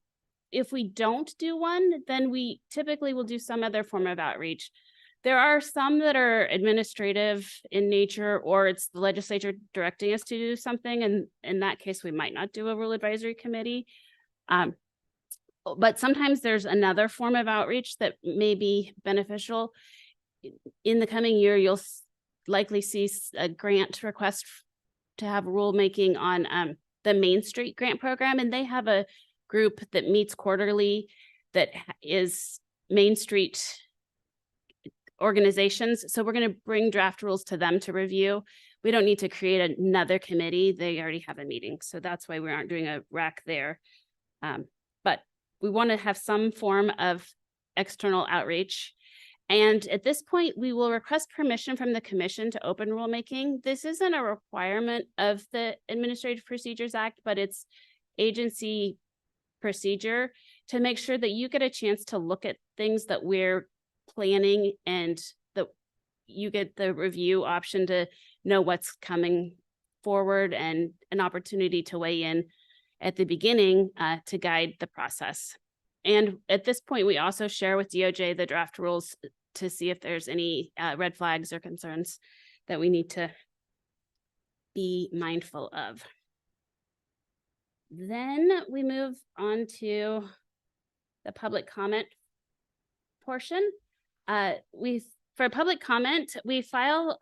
If we don't do one, then we typically will do some other form of outreach. There are some that are administrative in nature, or it's the legislature directing us to do something. And in that case, we might not do a rule advisory committee. But sometimes there's another form of outreach that may be beneficial. In the coming year, you'll likely see a grant request to have rulemaking on the Main Street Grant Program, and they have a group that meets quarterly that is Main Street organizations. So we're going to bring draft rules to them to review. We don't need to create another committee. They already have a meeting. So that's why we aren't doing a RAC there. But we want to have some form of external outreach. And at this point, we will request permission from the commission to open rulemaking. This isn't a requirement of the Administrative Procedures Act, but it's agency procedure to make sure that you get a chance to look at things that we're planning and that you get the review option to know what's coming forward and an opportunity to weigh in at the beginning to guide the process. And at this point, we also share with DOJ the draft rules to see if there's any red flags or concerns that we need to be mindful of. Then we move on to the public comment portion. For public comment, we file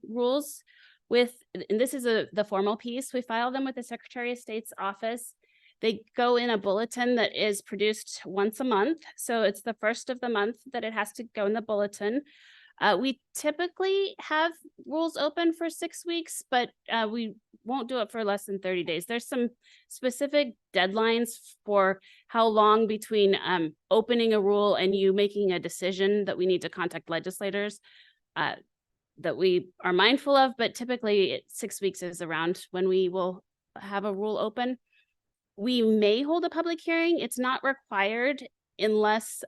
rules with, and this is the formal piece, we file them with the Secretary of State's office. They go in a bulletin that is produced once a month. So it's the first of the month that it has to go in the bulletin. We typically have rules open for 6 weeks, but we won't do it for less than 30 days. There's some specific deadlines for how long between opening a rule and you making a decision that we need to contact legislators that we are mindful of, but typically 6 weeks is around when we will have a rule open. We may hold a public hearing. It's not required unless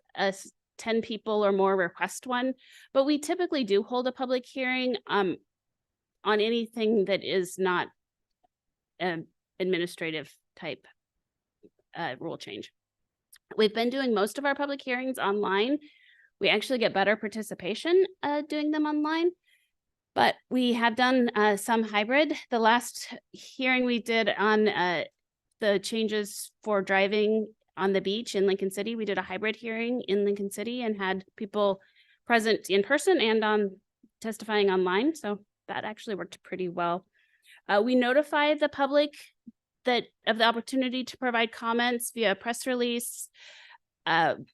10 people or more request one, but we typically do hold a public hearing on anything that is not an administrative type rule change. We've been doing most of our public hearings online. We actually get better participation doing them online, but we have done some hybrid. The last hearing we did on the changes for driving on the beach in Lincoln City, we did a hybrid hearing in Lincoln City and had people present in person and on testifying online. So that actually worked pretty well. We notify the public that of the opportunity to provide comments via press release on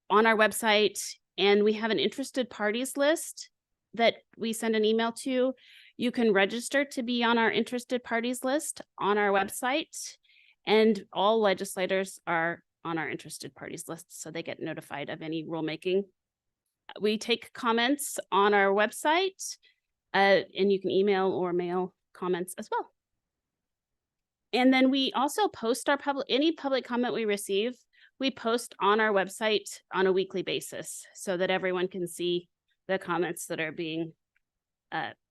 our website. And we have an interested parties list that we send an email to. You can register to be on our interested parties list on our website. And all legislators are on our interested parties list, so they get notified of any rulemaking. We take comments on our website, and you can email or mail comments as well. And then we also post our any public comment we receive, we post on our website on a weekly basis so that everyone can see the comments that are being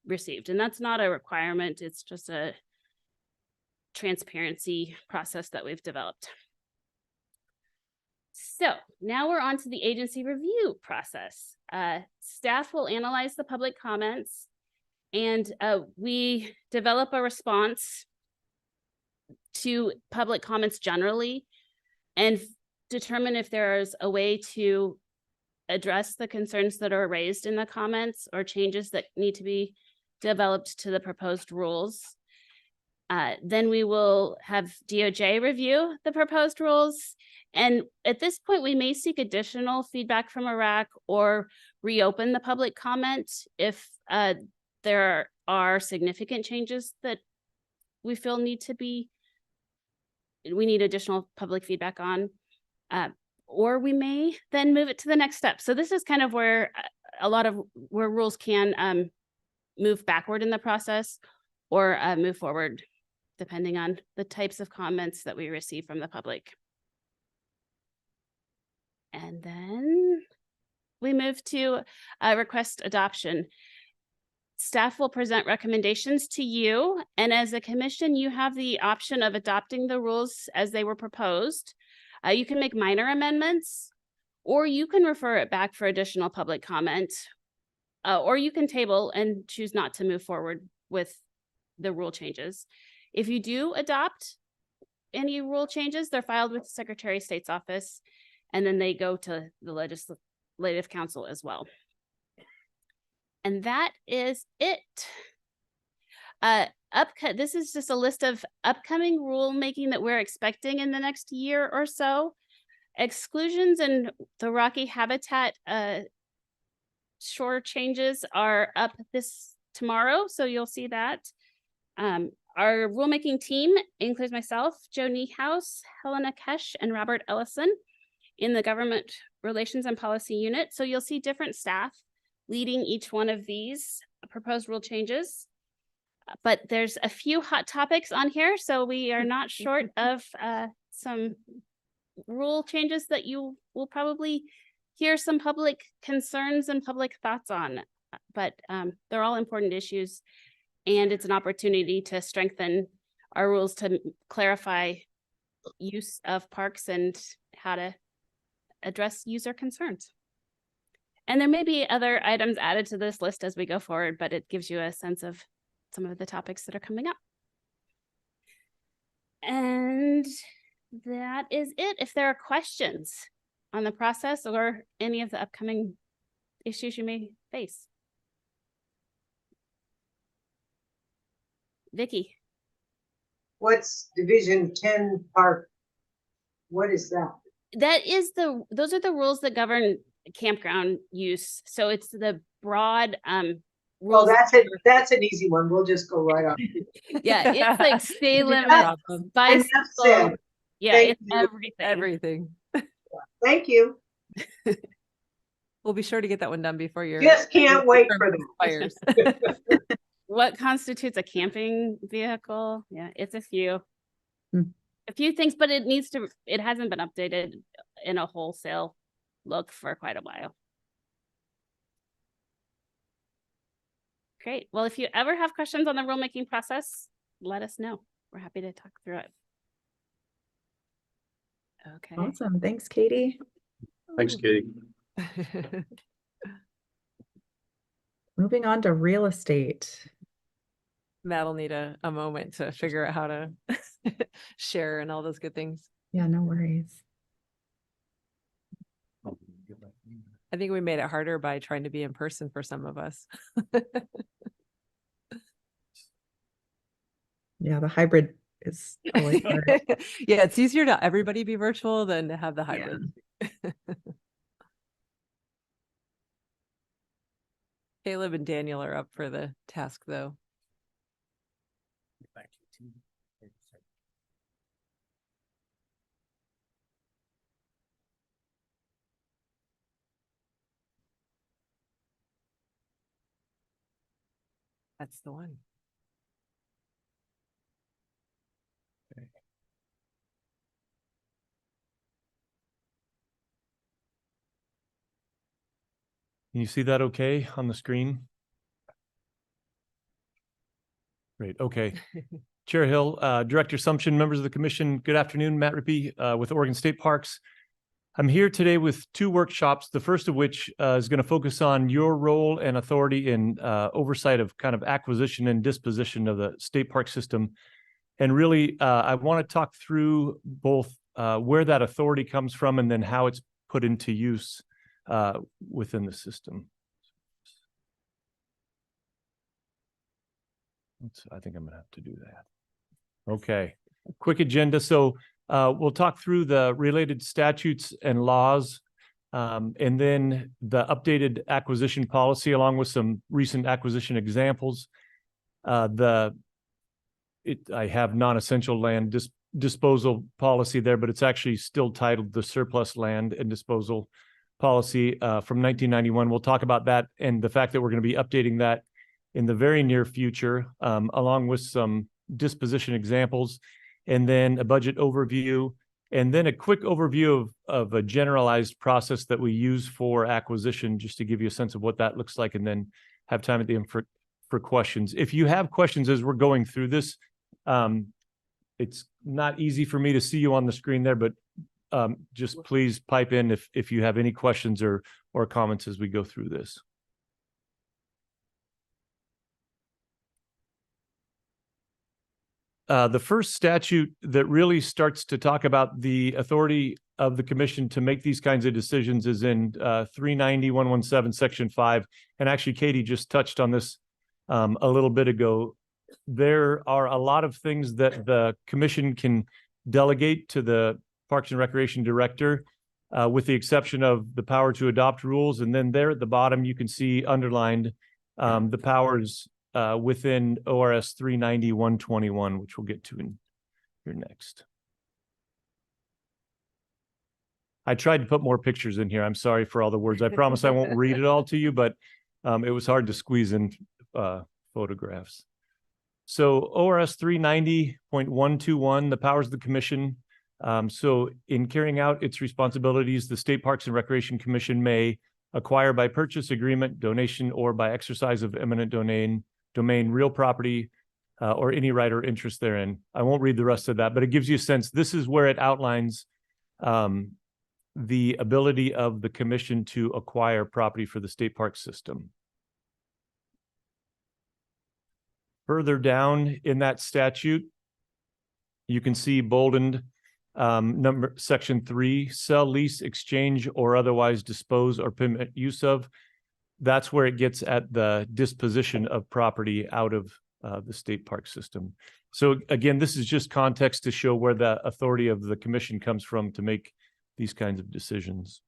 received. And that's not a requirement, it's just a transparency process that we've developed. So now we're on to the agency review process. Staff will analyze the public comments and we develop a response to public comments generally and determine if there's a way to address the concerns that are raised in the comments or changes that need to be developed to the proposed rules. Then we will have DOJ review the proposed rules. And at this point, we may seek additional feedback from IRAC or reopen the public comment if there are significant changes that we feel we need additional public feedback on, or we may then move it to the next step. So this is kind of where where rules can move backward in the process or move forward, depending on the types of comments that we receive from the public. And then we move to request adoption. Staff will present recommendations to you, and as a commission, you have the option of adopting the rules as they were proposed. You can make minor amendments, or you can refer it back for additional public comment, or you can table and choose not to move forward with the rule changes. If you do adopt any rule changes, they're filed with the Secretary of State's office, and then they go to the Legislative Council as well. And that is it. This is just a list of upcoming rulemaking that we're expecting in the next year or so. Exclusions and the Rocky Habitat shore changes are up tomorrow, so you'll see that. Our rulemaking team includes myself, Joe Niehaus, Helena Kesh, and Robert Ellison in the Government Relations and Policy Unit. So you'll see different staff leading each one of these proposed rule changes. But there's a few hot topics on here, so we are not short of some rule changes that you will probably hear some public concerns and public thoughts on. But they're all important issues, and it's an opportunity to strengthen our rules to clarify use of parks and how to address user concerns. And there may be other items added to this list as we go forward, but it gives you a sense of some of the topics that are coming up. And that is it. If there are questions on the process or any of the upcoming issues you may face. Vicky. What's Division 10 park? What is that? Those are the rules that govern campground use. So it's the broad Well, rules. that's an easy one. We'll just go right on. Yeah, it's like stay No limit, problem. Enough bicycle. said. Yeah, Thank it's you. everything. Everything. Thank you. We'll be sure to get that one done before your Just can't wait term for expires. What constitutes a camping vehicle? Yeah, it's a few. Hmm. A few things, but it hasn't been updated in a wholesale look for quite a while. Great. Well, if you ever have questions on the rulemaking process, let us know. We're happy to talk through it. Okay. Awesome. Thanks, Katie. Thanks, Katie. Moving on to real estate. Matt will need a moment to figure out how to share and all those good things. Yeah, no worries. I think we made it harder by trying to be in person for some of us. Yeah, the hybrid is always hard. Yeah, it's easier to everybody be virtual than to have the hybrid. Caleb and Daniel are up for the task though. That's the one. Can you see that okay on the screen? Great, okay. Chair Hill, Director Sumption, members of the commission, good afternoon. Matt Rippey with Oregon State Parks. I'm here today with two workshops, the first of which is going to focus on your role and authority in oversight of kind of acquisition and disposition of the state park system. And really, I want to talk through both where that authority comes from and then how it's put into use within the system. I think I'm going to have to do that. Okay, quick agenda. So we'll talk through the related statutes and laws, and then the updated acquisition policy along with some recent acquisition examples. I have non-essential land disposal policy there, but it's actually still titled the surplus land and disposal policy from 1991. We'll talk about that and the fact that we're going to be updating that in the very near future, along with some disposition examples, and then a budget overview, and then a quick overview of a generalized process that we use for acquisition, just to give you a sense of what that looks like, and then have time at the end for questions. If you have questions as we're going through this, it's not easy for me to see you on the screen there, but just please pipe in if you have any questions or comments as we go through this. The first statute that really starts to talk about the authority of the commission to make these kinds of decisions is in 390.117 section 5. And actually, Katie just touched on this a little bit ago. There are a lot of things that the commission can delegate to the Parks and Recreation Director, with the exception of the power to adopt rules. And then there at the bottom, you can see underlined the powers within ORS 390.121, which we'll get to in here next. I tried to put more pictures in here. I'm sorry for all the words. I promise I won't read it all to you, but it was hard to squeeze in photographs. So ORS 390.121, the powers of the commission. So in carrying out its responsibilities, the State Parks and Recreation Commission may acquire by purchase, agreement, donation, or by exercise of eminent domain, real property, or any right or interest therein. I won't read the rest of that, but it gives you a sense. This is where it outlines the ability of the commission to acquire property for the state park system. Further down in that statute, you can see boldened section 3, sell, lease, exchange, or otherwise dispose or permit use of. That's where it gets at the disposition of property out of the state park system. So again, this is just context to show where the authority of the commission comes from to make these kinds of decisions.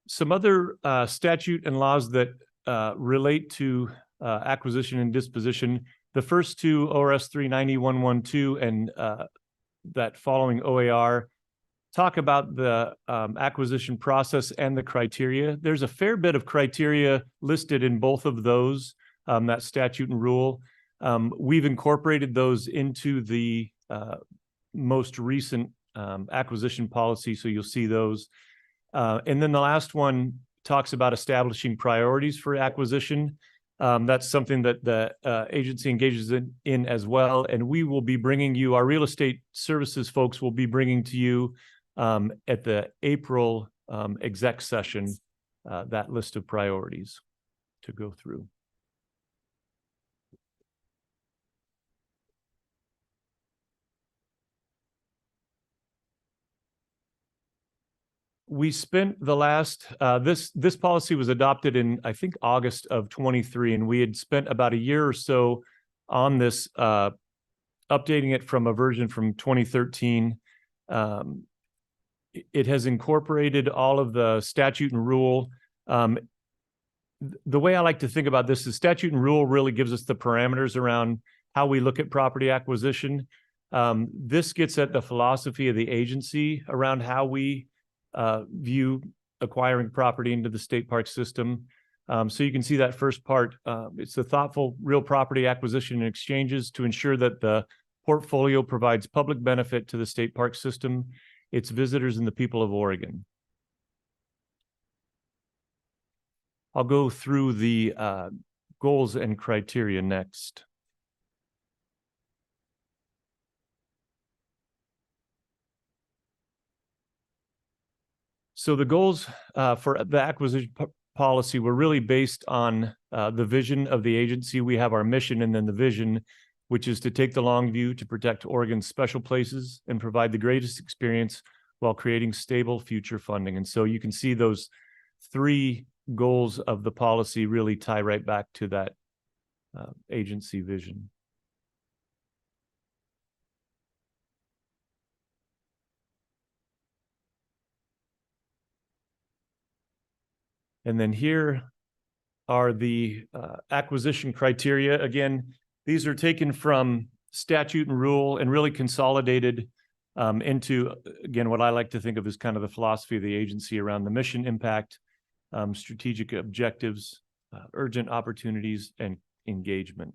some other statute and laws that relate to acquisition and disposition. The first two, ORS 390-112 and that following OAR, talk about the acquisition process and the criteria. There's a fair bit of criteria listed in both of those, that statute and rule. We've incorporated those into the most recent acquisition policy, so you'll see those. And then the last one talks about establishing priorities for acquisition. That's something that the agency engages in as well. And we will be bringing you, our real estate services folks will be bringing to you at the April exec session, that list of priorities to go through. We spent the last, this policy was adopted in, I think, August of 23, and we had spent about a year or so on this, updating it from a version from 2013. It has incorporated all of the statute and rule. The way I like to think about this is statute and rule really gives us the parameters around how we look at property acquisition. This gets at the philosophy of the agency around how we view acquiring property into the state park system. So you can see that first part. It's the thoughtful real property acquisition and exchanges to ensure that the portfolio provides public benefit to the state park system, its visitors, and the people of Oregon. I'll go through the goals and criteria next. So the goals for the acquisition policy were really based on the vision of the agency. We have our mission and then the vision, which is to take the long view to protect Oregon's special places and provide the greatest experience while creating stable future funding. And so you can see those three goals of the policy really tie right back to that agency vision. And then here are the acquisition criteria. Again, these are taken from statute and rule and really consolidated into, again, what I like to think of as kind of the philosophy of the agency around the mission, impact, strategic objectives, urgent opportunities, and engagement.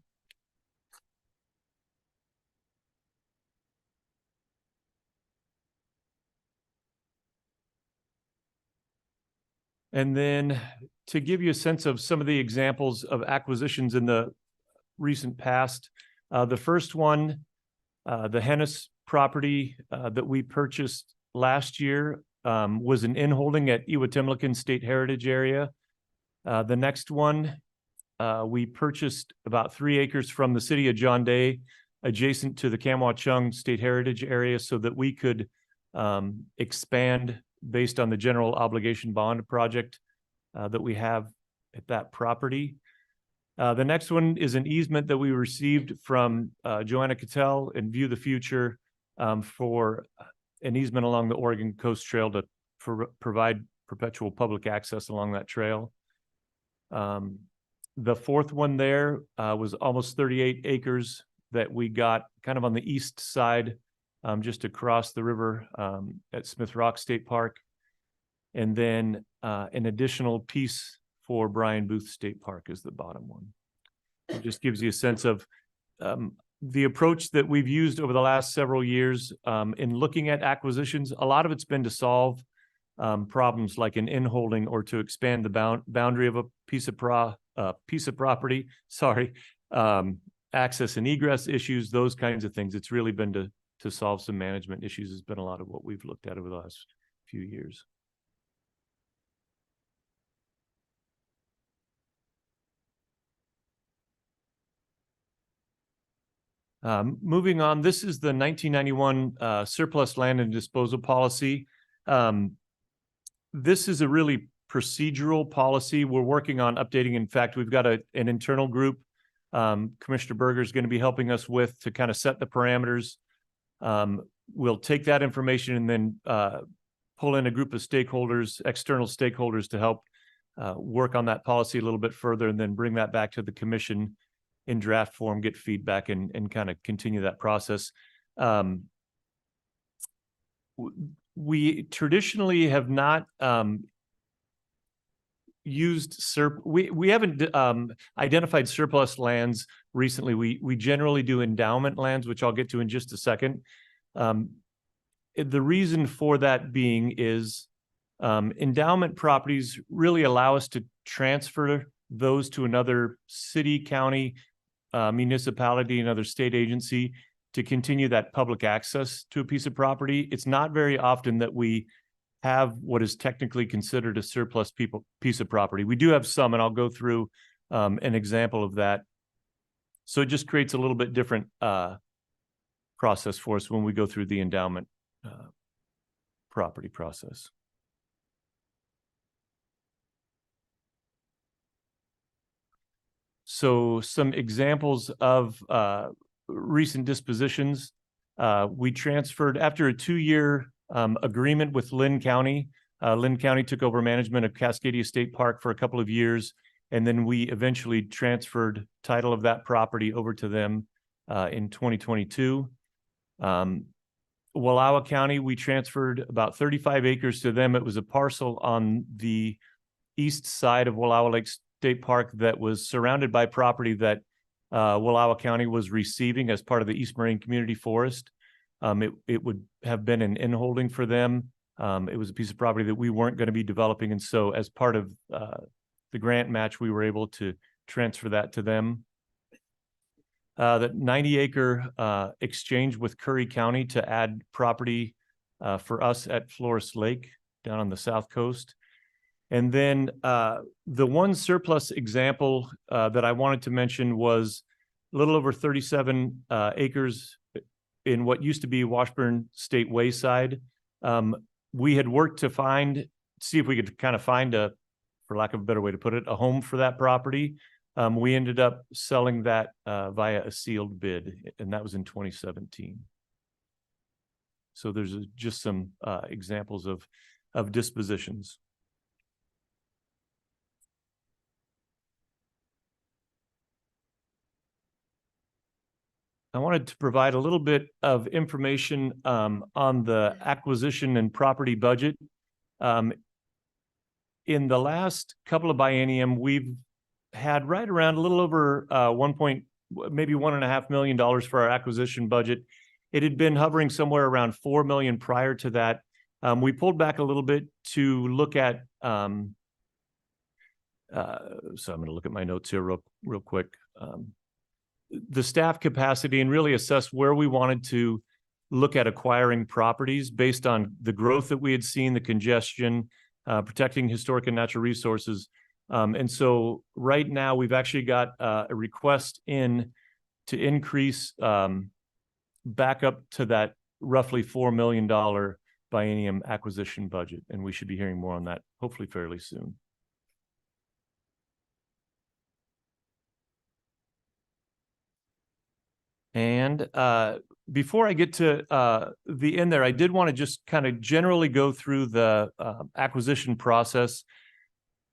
And then to give you a sense of some of the examples of acquisitions in the recent past, the first one, the Hennis property that we purchased last year was an in-holding at Iwatimlican State Heritage Area. The next one, we purchased about 3 acres from the city of John Day, adjacent to the Kam-Wha-Chung State Heritage Area, so that we could expand based on the general obligation bond project that we have at that property. The next one is an easement that we received from Joanna Cattell and View the Future for an easement along the Oregon Coast Trail to provide perpetual public access along that trail. The fourth one there was almost 38 acres that we got kind of on the east side, just across the river at Smith Rock State Park. And then an additional piece for Brian Booth State Park is the bottom one. It just gives you a sense of the approach that we've used over the last several years in looking at acquisitions. A lot of it's been to solve problems like an in-holding or to expand the boundary of a piece of property, access and egress issues, those kinds of things. It's really been to solve some management issues has been a lot of what we've looked at over the last few years. Moving on, this is the 1991 surplus land and disposal policy. This is a really procedural policy. We're working on updating. In fact, we've got an internal group Commissioner Berger is going to be helping us with to kind of set the parameters. We'll take that information and then pull in a group of stakeholders, external stakeholders to help work on that policy a little bit further, and then bring that back to the commission in draft form, get feedback, and kind of continue that process. We traditionally have not used we haven't identified surplus lands recently. We generally do endowment lands, which I'll get to in just a second. The reason for that being is endowment properties really allow us to transfer those to another city, county, municipality, another state agency to continue that public access to a piece of property. It's not very often that we have what is technically considered a surplus piece of property. We do have some, and I'll go through an example of that. So it just creates a little bit different process for us when we go through the endowment property process. So some examples of recent dispositions. We transferred after a 2-year agreement with Lynn County. Lynn County took over management of Cascadia State Park for a couple of years, and then we eventually transferred title of that property over to them in 2022. Wallowa County, we transferred about 35 acres to them. It was a parcel on the east side of Wallowa Lake State Park that was surrounded by property that Wallowa County was receiving as part of the East Marine Community Forest. It would have been an in-holding for them. It was a piece of property that we weren't going to be developing. And so as part of the grant match, we were able to transfer that to them. The 90-acre exchange with Curry County to add property for us at Flores Lake down on the south coast. And then the one surplus example that I wanted to mention was a little over 37 acres in what used to be Washburn State Wayside. We had worked to see if we could kind of find for lack of a better way to put it, a home for that property. We ended up selling that via a sealed bid, and that was in 2017. So there's just some examples of dispositions. I wanted to provide a little bit of information on the acquisition and property budget. In the last couple of biennium, we've had right around a little over maybe $1.5 million for our acquisition budget. It had been hovering somewhere around $4 million prior to that. We pulled back a little bit to look at. So I'm going to look at my notes here real quick. The staff capacity and really assess where we wanted to look at acquiring properties based on the growth that we had seen, the congestion, protecting historic and natural resources. And so right now we've actually got a request in to increase back up to that roughly $4 million biennium acquisition budget. And we should be hearing more on that hopefully fairly soon. And before I get to the end there, I did want to just kind of generally go through the acquisition process.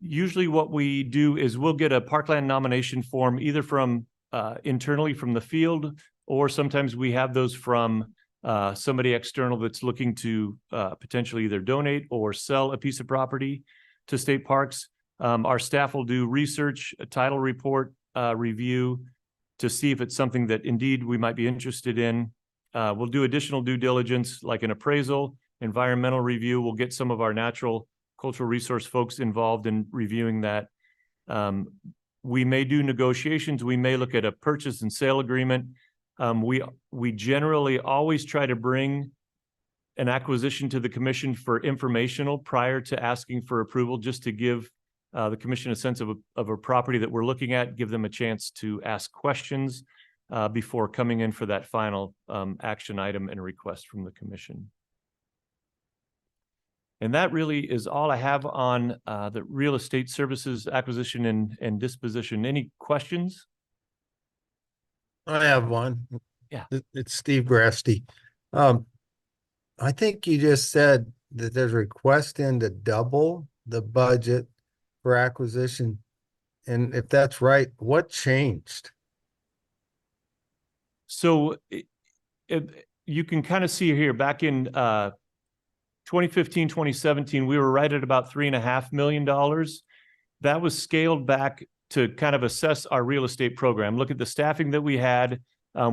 Usually what we do is we'll get a parkland nomination form either from internally from the field, or sometimes we have those from somebody external that's looking to potentially either donate or sell a piece of property to state parks. Our staff will do research, a title report review, to see if it's something that indeed we might be interested in. We'll do additional due diligence like an appraisal, environmental review. We'll get some of our natural cultural resource folks involved in reviewing that. We may do negotiations. We may look at a purchase and sale agreement. We generally always try to bring an acquisition to the commission for informational prior to asking for approval, just to give the commission a sense of a property that we're looking at, give them a chance to ask questions before coming in for that final action item and request from the commission. And that really is all I have on the real estate services acquisition and disposition. Any questions? I have one. Yeah. It's Steve Grasty. I think you just said that there's a request in to double the budget for acquisition. And if that's right, what changed? So you can kind of see here back in 2015, 2017, we were right at about $3.5 million. That was scaled back to kind of assess our real estate program. Look at the staffing that we had.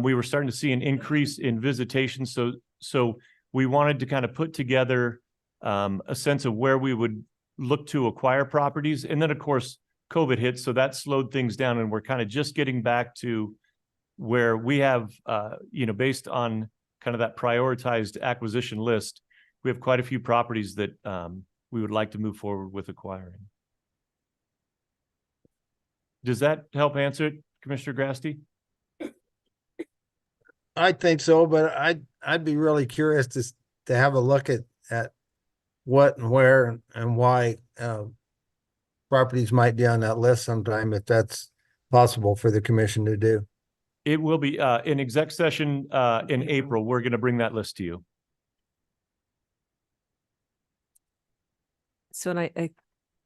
We were starting to see an increase in visitation. So we wanted to kind of put together a sense of where we would look to acquire properties. And then, of course, COVID hit, so that slowed things down, and we're kind of just getting back to where we have, based on kind of that prioritized acquisition list, we have quite a few properties that we would like to move forward with acquiring. Does that help answer it, Commissioner Grasty? I think so, but I'd be really curious to have a look at what and where and why properties might be on that list sometime, if that's possible for the commission to do. It will be in exec session in April. We're going to bring that list to you. So, and I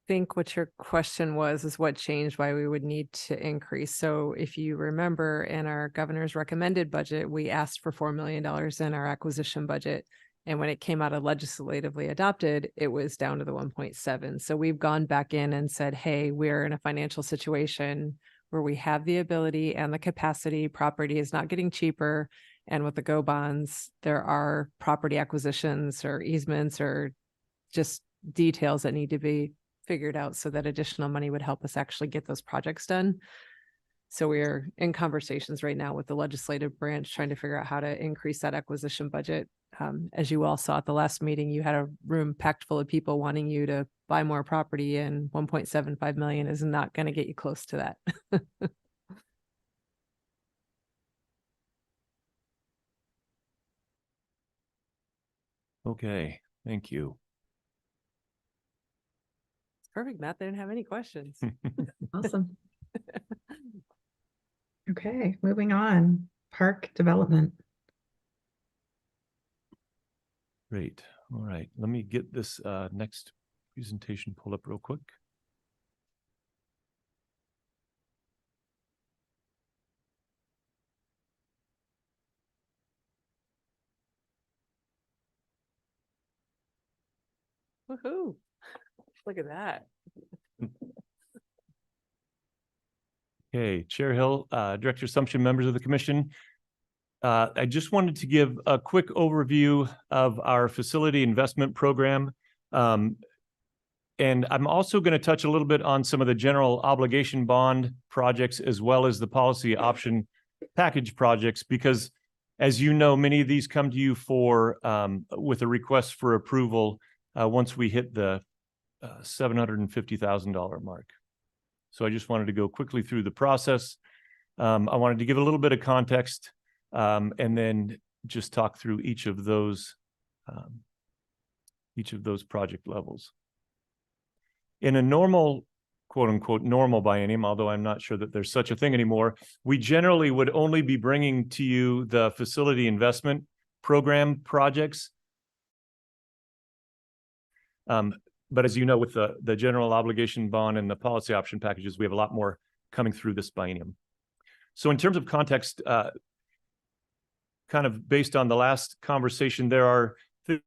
think what your question was is what changed, why we would need to increase. So if you remember, in our governor's recommended budget, we asked for $4 million in our acquisition budget. And when it came out of legislatively adopted, it was down to the 1.7. So we've gone back in and said, hey, we're in a financial situation where we have the ability and the capacity. Property is not getting cheaper. And with the GO bonds, there are property acquisitions or easements or just details that need to be figured out so that additional money would help us actually get those projects done. So we're in conversations right now with the legislative branch trying to figure out how to increase that acquisition budget. As you all saw at the last meeting, you had a room packed full of people wanting you to buy more property, and 1.75 million is not going to get you close to that. Okay, thank you. It's perfect, Matt. They didn't have any questions. Awesome. Okay, moving on. Park development. Great. All right. Let me get this next presentation pulled up real quick. Woohoo. Look at that. Okay, Chair Hill, Director Assumption, members of the commission. I just wanted to give a quick overview of our facility investment program. And I'm also going to touch a little bit on some of the general obligation bond projects, as well as the policy option package projects, because as you know, many of these come to you for with a request for approval once we hit the $750,000 mark. So I just wanted to go quickly through the process. I wanted to give a little bit of context and then just talk through each of those project levels. In a normal, quote unquote, normal biennium, although I'm not sure that there's such a thing anymore, we generally would only be bringing to you the facility investment program projects. But as you know, with the general obligation bond and the policy option packages, we have a lot more coming through this biennium. So in terms of context, kind of based on the last conversation, there are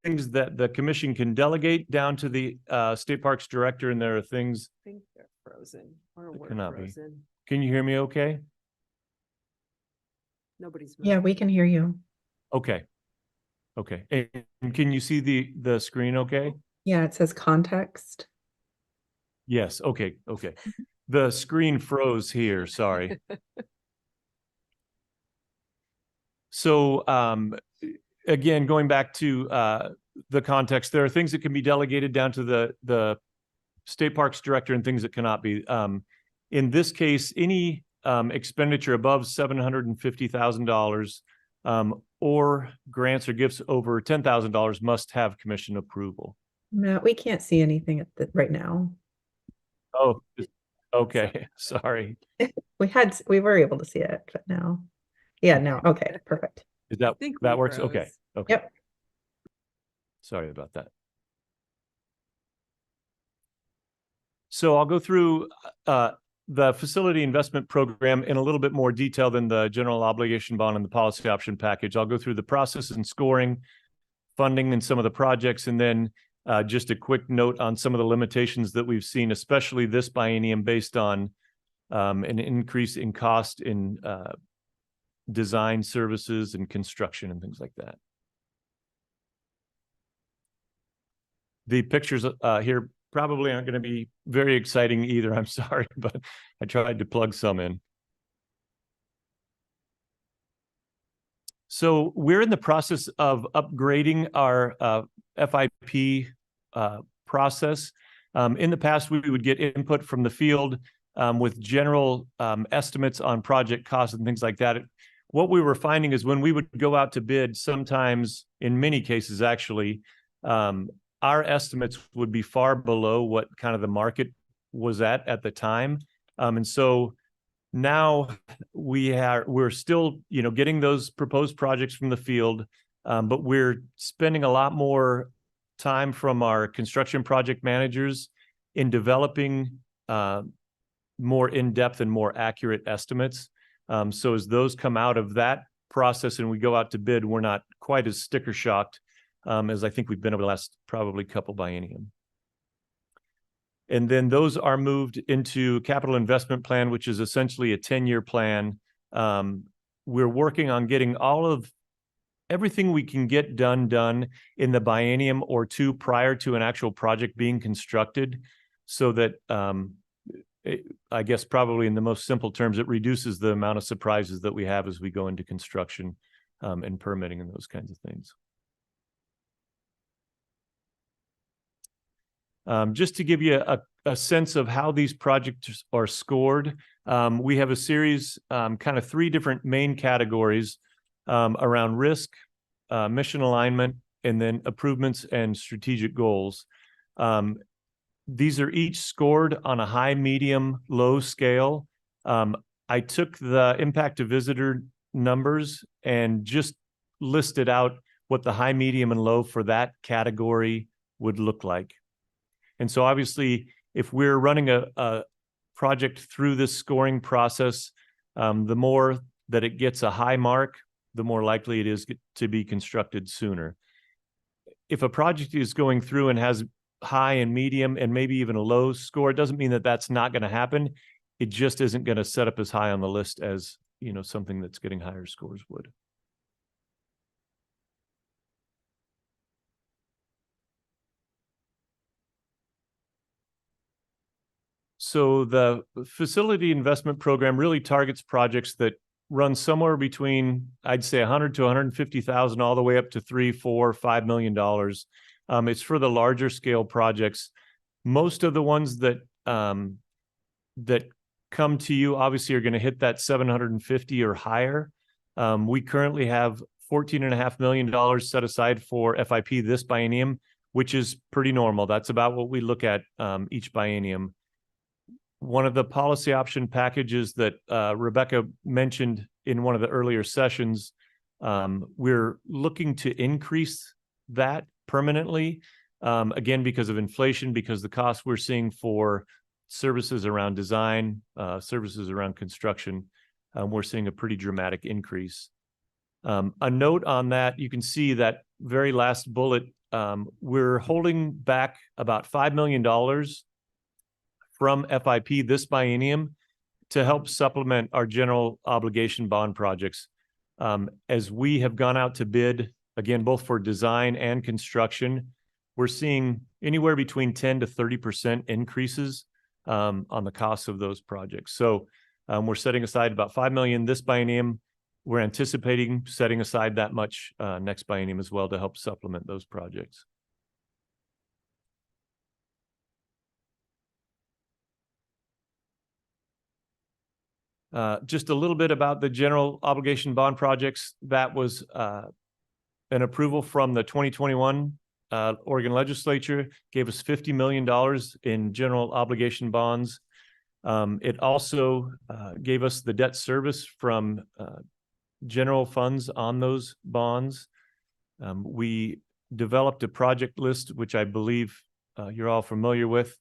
things that the commission can delegate down to the state parks director, and there are things I think they're frozen or that we're cannot be. frozen. Can you hear me okay? Nobody's Yeah, moving. we can hear you. Okay. Okay. And can you see the screen okay? Yeah, it says context. Yes. Okay. Okay. The screen froze here. Sorry. So again, going back to the context, there are things that can be delegated down to the state parks director and things that cannot be. In this case, any expenditure above $750,000 or grants or gifts over $10,000 must have commission approval. Matt, we can't see anything right now. Oh, okay. Sorry. We were able to see it, but now. Yeah, no. Okay, perfect. Is that think that we works? froze. Okay. Okay. Yep. Sorry about that. So I'll go through the facility investment program in a little bit more detail than the general obligation bond and the policy option package. I'll go through the process and scoring, funding, and some of the projects, and then just a quick note on some of the limitations that we've seen, especially this biennium, based on an increase in cost in design services and construction and things like that. The pictures here probably aren't going to be very exciting either. I'm sorry, but I tried to plug some in. So we're in the process of upgrading our FIP process. In the past, we would get input from the field with general estimates on project costs and things like that. What we were finding is when we would go out to bid, sometimes, in many cases actually, our estimates would be far below what kind of the market was at the time. And so now we're still, getting those proposed projects from the field, but we're spending a lot more time from our construction project managers in developing more in-depth and more accurate estimates. So as those come out of that process and we go out to bid, we're not quite as sticker shocked as I think we've been over the last probably couple biennium. And then those are moved into capital investment plan, which is essentially a 10-year plan. We're working on getting everything we can get done in the biennium or two prior to an actual project being constructed, so that I guess probably in the most simple terms, it reduces the amount of surprises that we have as we go into construction and permitting and those kinds of things. Just to give you a sense of how these projects are scored, we have a series, kind of three different main categories around risk, mission alignment, and then improvements and strategic goals. These are each scored on a high, medium, low scale. I took the impact to visitor numbers and just listed out what the high, medium, and low for that category would look like. And so obviously, if we're running a project through this scoring process, the more that it gets a high mark, the more likely it is to be constructed sooner. If a project is going through and has high and medium and maybe even a low score, it doesn't mean that that's not going to happen. It just isn't going to set up as high on the list as, something that's getting higher scores would. So the facility investment program really targets projects that run somewhere between, I'd say, 100 to 150,000, all the way up to $3, $4, $5 million. It's for the larger scale projects. Most of the ones that that come to you obviously are going to hit that 750 or higher. We currently have $14.5 million set aside for FIP this biennium, which is pretty normal. That's about what we look at each biennium. One of the policy option packages that Rebecca mentioned in one of the earlier sessions, we're looking to increase that permanently, again, because of inflation, because the costs we're seeing for services around design, services around construction, we're seeing a pretty dramatic increase. A note on that, you can see that very last bullet, we're holding back about $5 million from FIP this biennium to help supplement our general obligation bond projects. As we have gone out to bid, again, both for design and construction, we're seeing anywhere between 10 to 30% increases on the costs of those projects. So we're setting aside about $5 million this biennium. We're anticipating setting aside that much next biennium as well to help supplement those projects. Just a little bit about the general obligation bond projects. That was an approval from the 2021 Oregon legislature, gave us $50 million in general obligation bonds. It also gave us the debt service from general funds on those bonds. We developed a project list, which I believe you're all familiar with.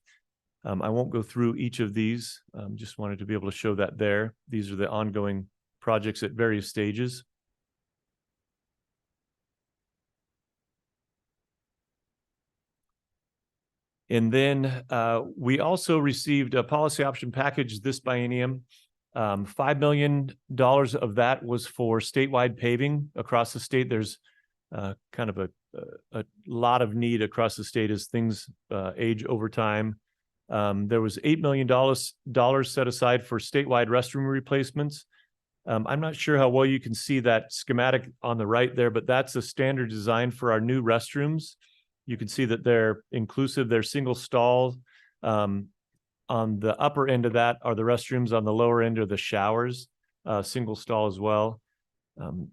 I won't go through each of these. Just wanted to be able to show that there. These are the ongoing projects at various stages. And then we also received a policy option package this biennium. $5 million of that was for statewide paving across the state. There's kind of a lot of need across the state as things age over time. There was $8 million set aside for statewide restroom replacements. I'm not sure how well you can see that schematic on the right there, but that's a standard design for our new restrooms. You can see that they're inclusive, they're single stall. On the upper end of that are the restrooms, on the lower end are the showers, single stall as well. And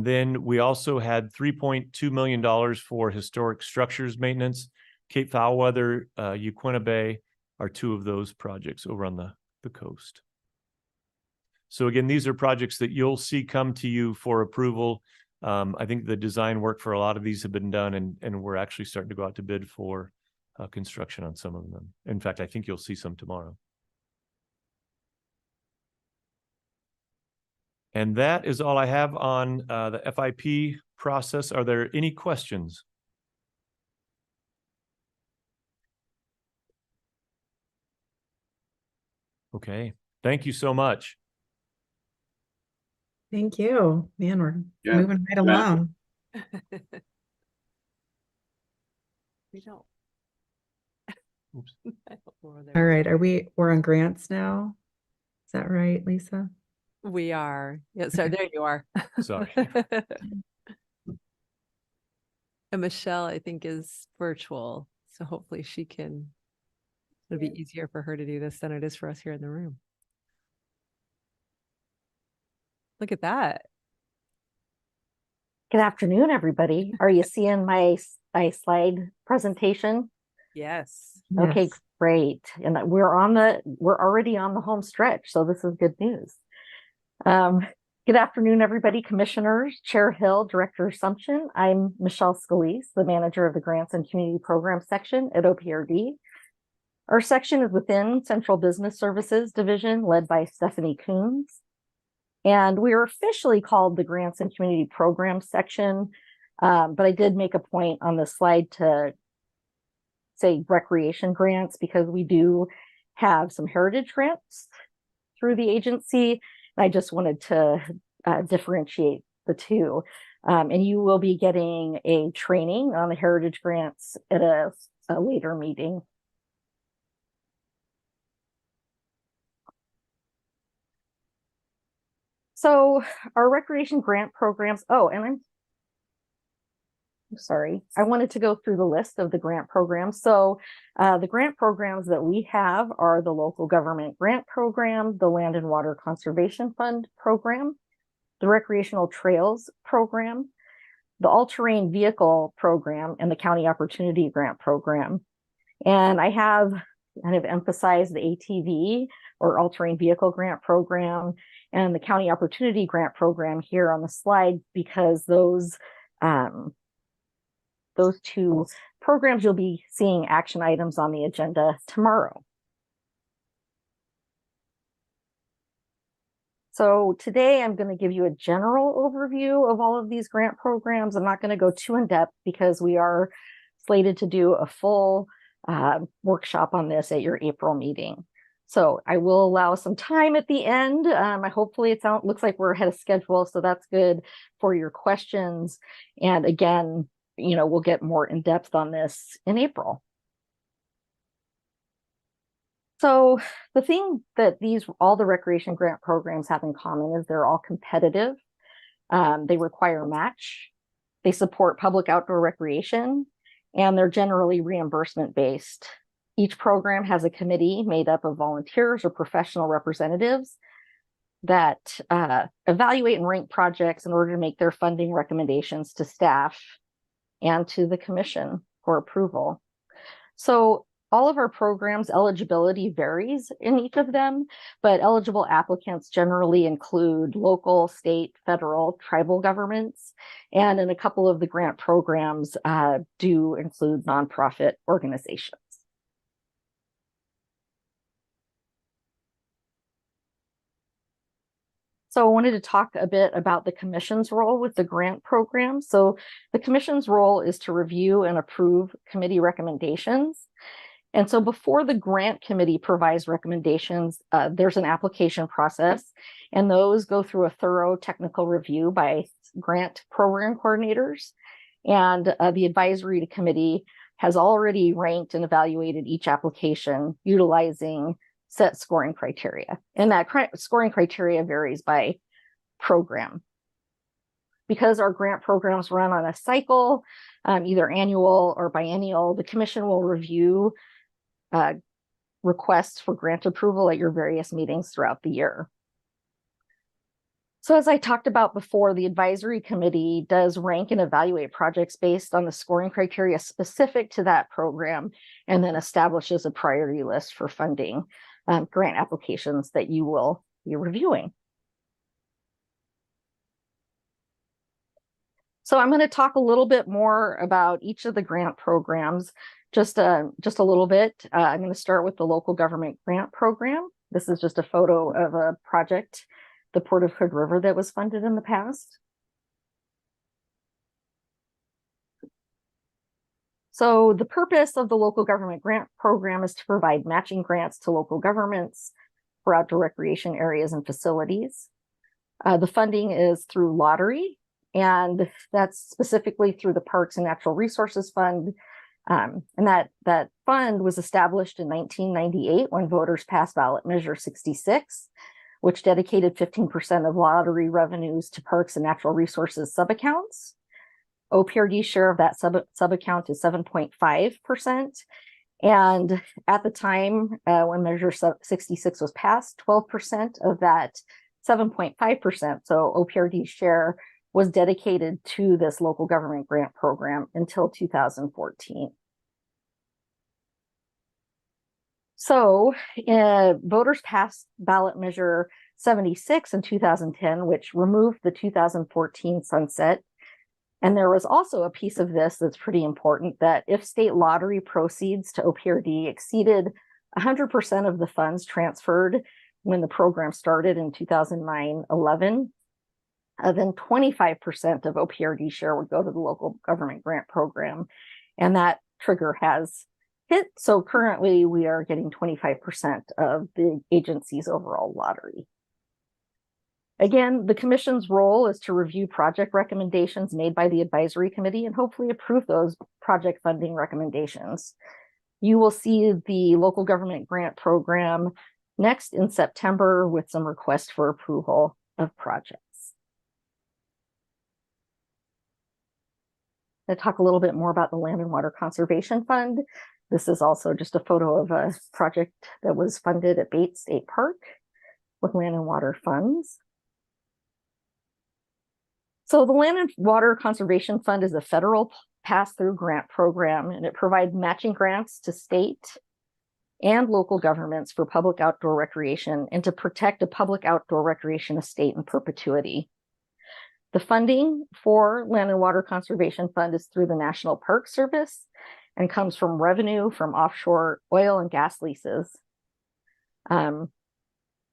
then we also had $3.2 million for historic structures maintenance. Cape Foulweather, Uquinna Bay are two of those projects over on the coast. So again, these are projects that you'll see come to you for approval. I think the design work for a lot of these have been done, and we're actually starting to go out to bid for construction on some of them. In fact, I think you'll see some tomorrow. And that is all I have on the FIP process. Are there any questions? Okay, thank you so much. Thank you. Man, we're Yeah. moving right along. We don't. Oops. I don't know where All they're- right, we're on grants now? Is that right, Lisa? We are. Yeah, so there you are. Sorry. And Michelle, I think, is virtual. So hopefully she can, it'll be easier for her to do this than it is for us here in the room. Look at that. Good afternoon, everybody. Are you seeing my slide presentation? Yes. Okay, Yes. great. And we're already on the home stretch, so this is good news. Good afternoon, everybody, commissioners, Chair Hill, Director Assumption. I'm Michelle Scalise, the manager of the Grants and Community Programs section at OPRD. Our section is within Central Business Services Division, led by Stephanie Coons. And we are officially called the Grants and Community Programs section, but I did make a point on the slide to say recreation grants, because we do have some heritage grants through the agency. I just wanted to differentiate the two. And you will be getting a training on the heritage grants at a later meeting. So our recreation grant programs, and I'm sorry, I wanted to go through the list of the grant programs. So the grant programs that we have are the Local Government Grant Program, the Land and Water Conservation Fund Program, the Recreational Trails Program, the All-Terrain Vehicle Program, and the County Opportunity Grant Program. And I have kind of emphasized the ATV, or All-Terrain Vehicle Grant Program, and the County Opportunity Grant Program here on the slide, because those two programs, you'll be seeing action items on the agenda tomorrow. So today I'm going to give you a general overview of all of these grant programs. I'm not going to go too in depth because we are slated to do a full workshop on this at your April meeting. So I will allow some time at the end. Hopefully it looks like we're ahead of schedule, so that's good for your questions. And again, we'll get more in depth on this in April. So the thing that all the recreation grant programs have in common is they're all competitive. They require match. They support public outdoor recreation, and they're generally reimbursement based. Each program has a committee made up of volunteers or professional representatives that evaluate and rank projects in order to make their funding recommendations to staff and to the commission for approval. So all of our programs, eligibility varies in each of them, but eligible applicants generally include local, state, federal, tribal governments, and in a couple of the grant programs do include nonprofit organizations. So I wanted to talk a bit about the commission's role with the grant program. So the commission's role is to review and approve committee recommendations. And so before the grant committee provides recommendations, there's an application process, and those go through a thorough technical review by grant program coordinators. And the advisory committee has already ranked and evaluated each application utilizing set scoring criteria. And that scoring criteria varies by program. Because our grant programs run on a cycle, either annual or biennial, the commission will review requests for grant approval at your various meetings throughout the year. So as I talked about before, the advisory committee does rank and evaluate projects based on the scoring criteria specific to that program, and then establishes a priority list for funding grant applications that you will be reviewing. So I'm going to talk a little bit more about each of the grant programs, just a little bit. I'm going to start with the local government grant program. This is just a photo of a project, the Port of Hood River, that was funded in the past. So the purpose of the local government grant program is to provide matching grants to local governments for outdoor recreation areas and facilities. The funding is through lottery, and that's specifically through the Parks and Natural Resources Fund. And that fund was established in 1998 when voters passed ballot measure 66, which dedicated 15% of lottery revenues to Parks and Natural Resources subaccounts. OPRD's share of that subaccount is 7.5%. And at the time when Measure 66 was passed, 12% of that 7.5%, so OPRD's share, was dedicated to this local government grant program until 2014. So voters passed ballot measure 76 in 2010, which removed the 2014 sunset. And there was also a piece of this that's pretty important, that if state lottery proceeds to OPRD exceeded 100% of the funds transferred when the program started in 2009-11, then 25% of OPRD share would go to the local government grant program. And that trigger has hit. So currently we are getting 25% of the agency's overall lottery. Again, the commission's role is to review project recommendations made by the advisory committee and hopefully approve those project funding recommendations. You will see the local government grant program next in September with some requests for approval of projects. I'll talk a little bit more about the Land and Water Conservation Fund. This is also just a photo of a project that was funded at Bates State Park with land and water funds. So the Land and Water Conservation Fund is a federal pass-through grant program, and it provides matching grants to state and local governments for public outdoor recreation and to protect a public outdoor recreation estate in perpetuity. The funding for Land and Water Conservation Fund is through the National Park Service and comes from revenue from offshore oil and gas leases. The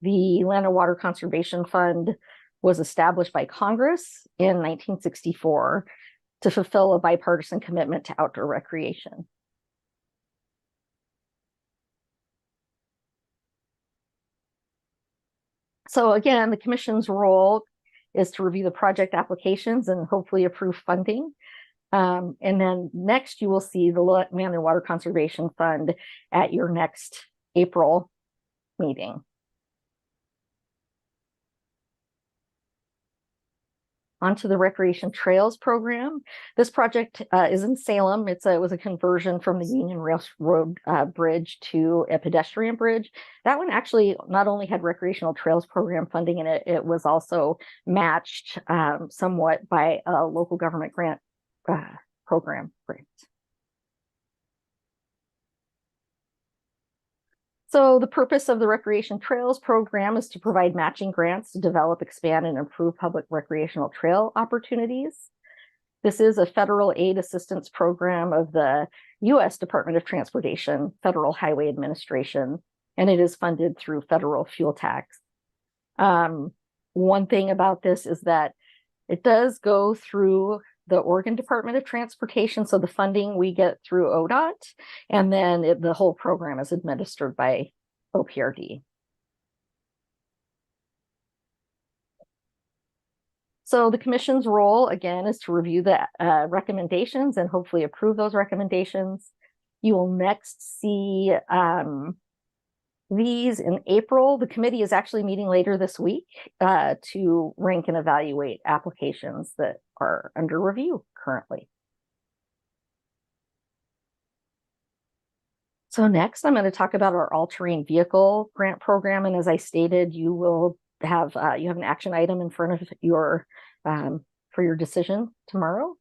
Land and Water Conservation Fund was established by Congress in 1964 to fulfill a bipartisan commitment to outdoor recreation. So again, the commission's role is to review the project applications and hopefully approve funding. And then next you will see the Land and Water Conservation Fund at your next April meeting. Onto the Recreation Trails program. This project is in Salem. It was a conversion from the Union Railroad Bridge to a pedestrian bridge. That one actually not only had recreational trails program funding in it, it was also matched somewhat by a local government grant program grant. So the purpose of the Recreation Trails program is to provide matching grants to develop, expand, and improve public recreational trail opportunities. This is a federal aid assistance program of the U.S. Department of Transportation, Federal Highway Administration, and it is funded through federal fuel tax. one thing about this is that it does go through the Oregon Department of Transportation. So the funding we get through ODOT, and then the whole program is administered by OPRD. So the commission's role, again, is to review the recommendations and hopefully approve those recommendations. You will next see these in April. The committee is actually meeting later this week to rank and evaluate applications that are under review currently. So next, I'm going to talk about our all-terrain vehicle grant program. And as I stated, you will have you have an action item in front of your for your decision tomorrow.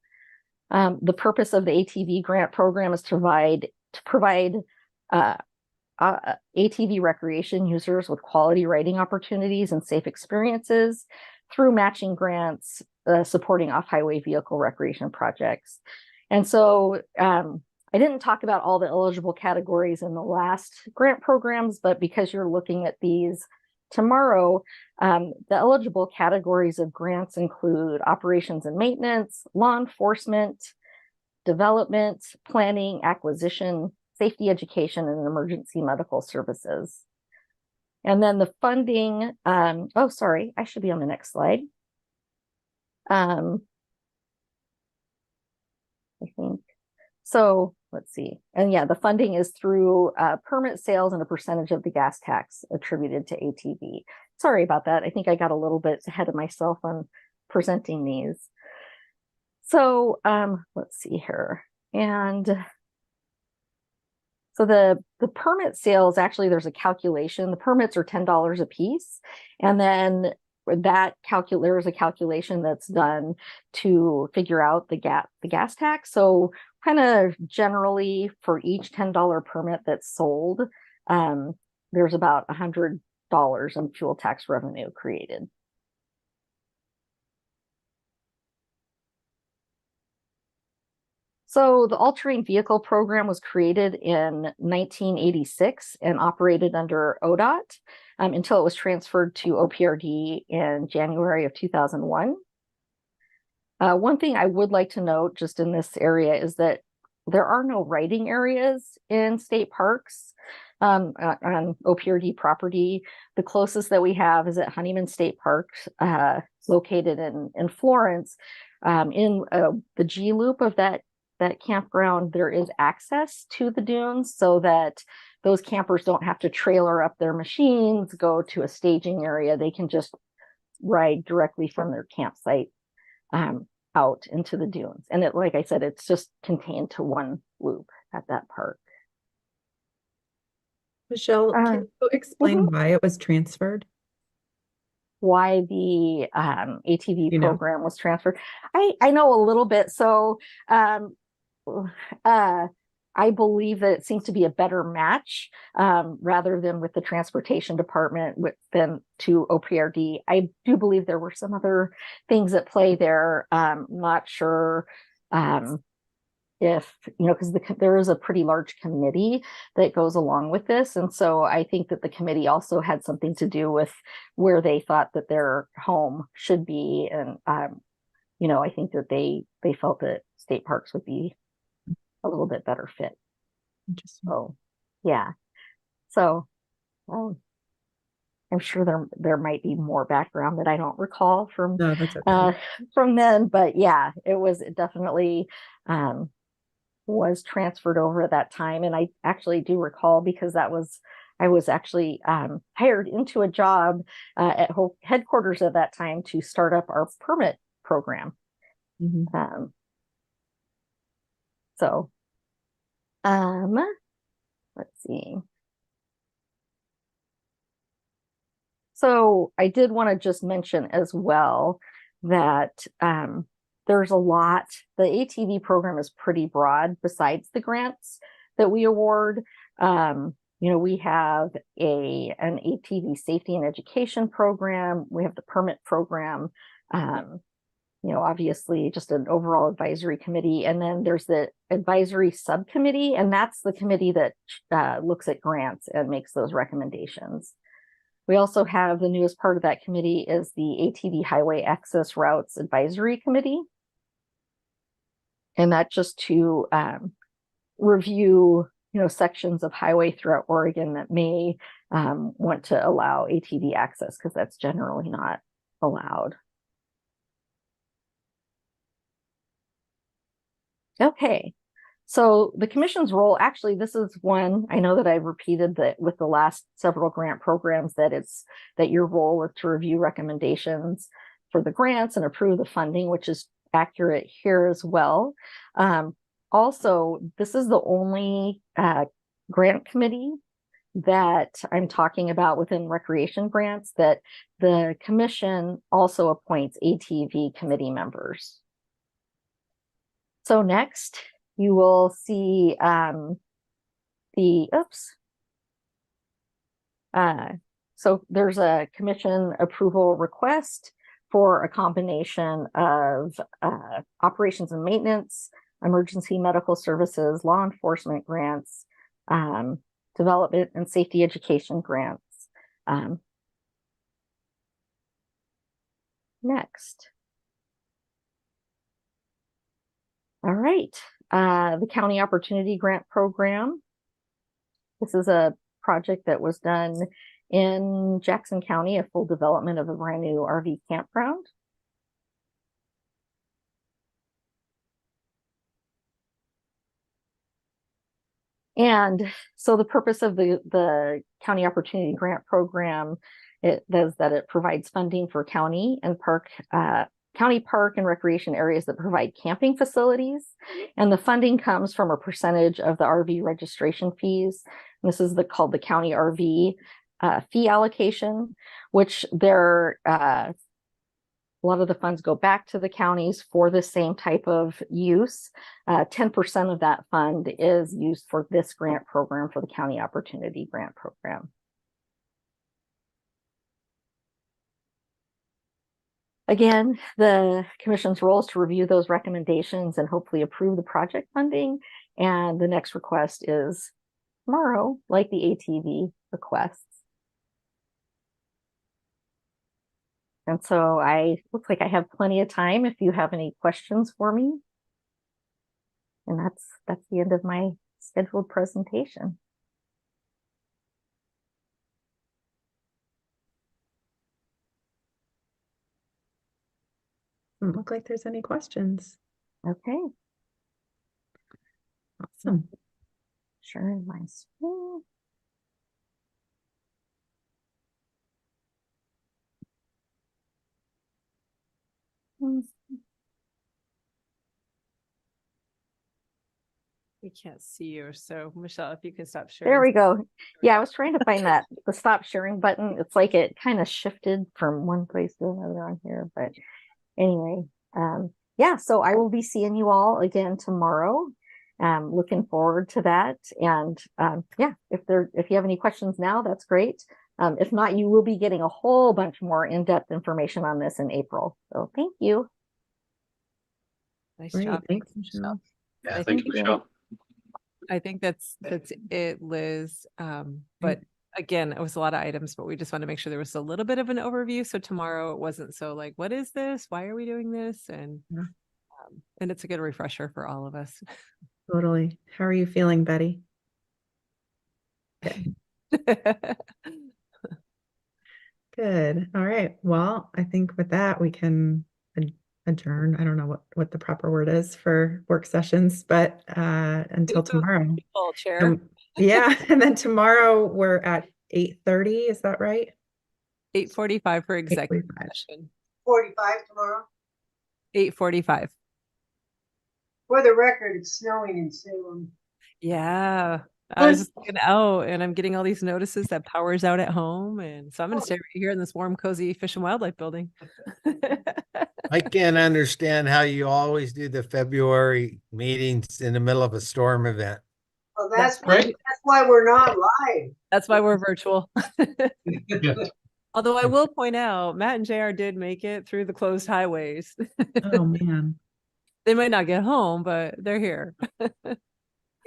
The purpose of the ATV grant program is to provide ATV recreation users with quality riding opportunities and safe experiences through matching grants supporting off-highway vehicle recreation projects. And so I didn't talk about all the eligible categories in the last grant programs, but because you're looking at these tomorrow, the eligible categories of grants include operations and maintenance, law enforcement, development, planning, acquisition, safety education, and emergency medical services. And then the funding, oh, sorry, I should be on the next slide. I think. So let's see. And yeah, the funding is through permit sales and a percentage of the gas tax attributed to ATV. Sorry about that. I think I got a little bit ahead of myself on presenting these. So let's see here. And so the permit sales, actually, there's a calculation. The permits are $10 a piece. And then there is a calculation that's done to figure out the gas tax. So kind of generally for each $10 permit that's sold, there's about $100 in fuel tax revenue created. So the all-terrain vehicle program was created in 1986 and operated under ODOT until it was transferred to OPRD in January of 2001. One thing I would like to note just in this area is that there are no riding areas in state parks on OPRD property. The closest that we have is at Honeyman State Park, located in Florence. In the G loop of that campground, there is access to the dunes so that those campers don't have to trailer up their machines, go to a staging area. They can just ride directly from their campsite out into the dunes. And like I said, it's just contained to one loop at that park. Michelle, can you explain why it was transferred? Why the ATV program was transferred? I know a little bit. So I believe that it seems to be a better match rather than with the transportation department than to OPRD. I do believe there were some other things at play there. Not sure if, because there is a pretty large committee that goes along with this. And so I think that the committee also had something to do with where they thought that their home should be. And, I think that they felt that state parks would be a little bit better fit. So, yeah. So I'm sure there might be more background that I don't recall from from then, but yeah, it definitely was transferred over at that time. And I actually do recall because I was actually hired into a job at headquarters at that time to start up our permit program. Mm-hmm. Let's see. So I did want to just mention as well that there's a lot. The ATV program is pretty broad besides the grants that we award. We have an ATV safety and education program. We have the permit program. Obviously just an overall advisory committee. And then there's the advisory subcommittee, and that's the committee that looks at grants and makes those recommendations. We also have the newest part of that committee is the ATV Highway Access Routes Advisory Committee. And that's just to review, sections of highway throughout Oregon that may want to allow ATV access, because that's generally not allowed. Okay, so the commission's role, actually, this is one, I know that I've repeated that with the last several grant programs, that your role is to review recommendations for the grants and approve the funding, which is accurate here as well. Also, this is the only grant committee that I'm talking about within recreation grants that the commission also appoints ATV committee members. So next, you will see so there's a commission approval request for a combination of operations and maintenance, emergency medical services, law enforcement grants, development and safety education grants. Next. All right, the County Opportunity Grant Program. This is a project that was done in Jackson County, a full development of a brand new RV campground. And so the purpose of the County Opportunity Grant Program, it provides funding for county park and recreation areas that provide camping facilities. And the funding comes from a percentage of the RV registration fees. And this is called the county RV fee allocation, which a lot of the funds go back to the counties for the same type of use. 10% of that fund is used for this grant program, for the County Opportunity Grant Program. Again, the commission's role is to review those recommendations and hopefully approve the project funding. And the next request is tomorrow, like the ATV requests. And so looks like I have plenty of time if you have any questions for me. And that's the end of my scheduled presentation. Doesn't look like there's any questions. Okay. Awesome. Sharing my screen. We can't see you. So Michelle, if you can stop sharing. There we go. Yeah, I was trying to find the stop sharing button. It's like it kind of shifted from one place to another on here. But anyway, yeah, so I will be seeing you all again tomorrow. Looking forward to that. And yeah, if you have any questions now, that's great. If not, you will be getting a whole bunch more in-depth information on this in April. So thank you. Nice Great. job. Thanks, Michelle. Yeah, thank you, Michelle. I think that's it, Liz. But again, it was a lot of items, but we just want to make sure there was a little bit of an overview. So tomorrow it wasn't so like, what is this? Why are we doing this? And it's a good refresher for all of us. Totally. How are you feeling, Betty? Good. All right. Well, I think with that, we can adjourn. I don't know what the proper word is for work sessions, but until tomorrow. Chair. Yeah. And then tomorrow we're at 8:30. Is that right? 8:45 for executive 8:45. session. 45 tomorrow. 8:45. For the record, it's snowing in Salem. Yeah. I was just looking out and I'm getting all these notices that power's out at home. And so I'm going to stay right here in this warm, cozy Fish and Wildlife building. I can't understand how you always do the February meetings in the middle of a storm event. Well, That's that's why we're not live. That's why we're virtual. Yeah. Although I will point out, Matt and JR did make it through the closed highways. Oh man. They might not get home, but they're here.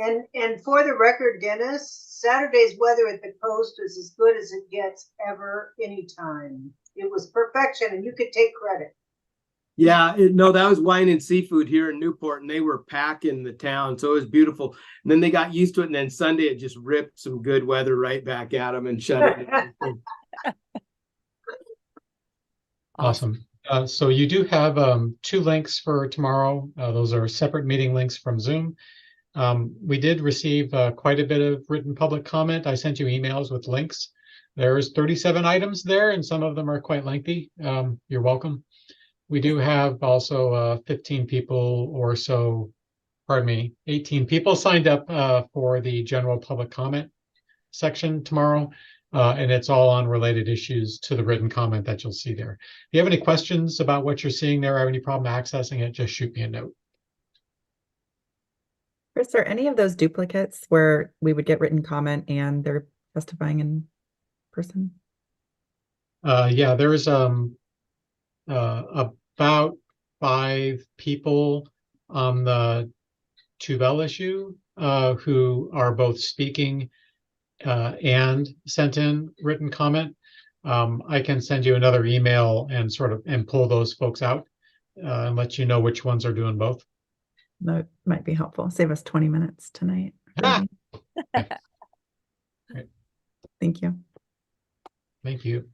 And for the record, Dennis, Saturday's weather at the coast is as good as it gets ever, anytime. It was perfection and you could take credit. Yeah, no, that was wine and seafood here in Newport, and they were packing the town, so it was beautiful. And then they got used to it, and then Sunday it just ripped some good weather right back at them and shut it down. Awesome. So you do have 2 links for tomorrow. Those are separate meeting links from Zoom. We did receive quite a bit of written public comment. I sent you emails with links. There's 37 items there, and some of them are quite lengthy. You're welcome. We do have also 15 people or so, pardon me, 18 people signed up for the general public comment section tomorrow. And it's all on related issues to the written comment that you'll see there. If you have any questions about what you're seeing there, or have any problem accessing it, just shoot me a note. Chris, are any of those duplicates where we would get written comment and they're testifying in person? Yeah, there's about 5 people on the Tubel issue who are both speaking and sent in written comment. I can send you another email and and pull those folks out and let you know which ones are doing both. That might be helpful. Save us 20 minutes tonight. Ah! Thank you. Thank you.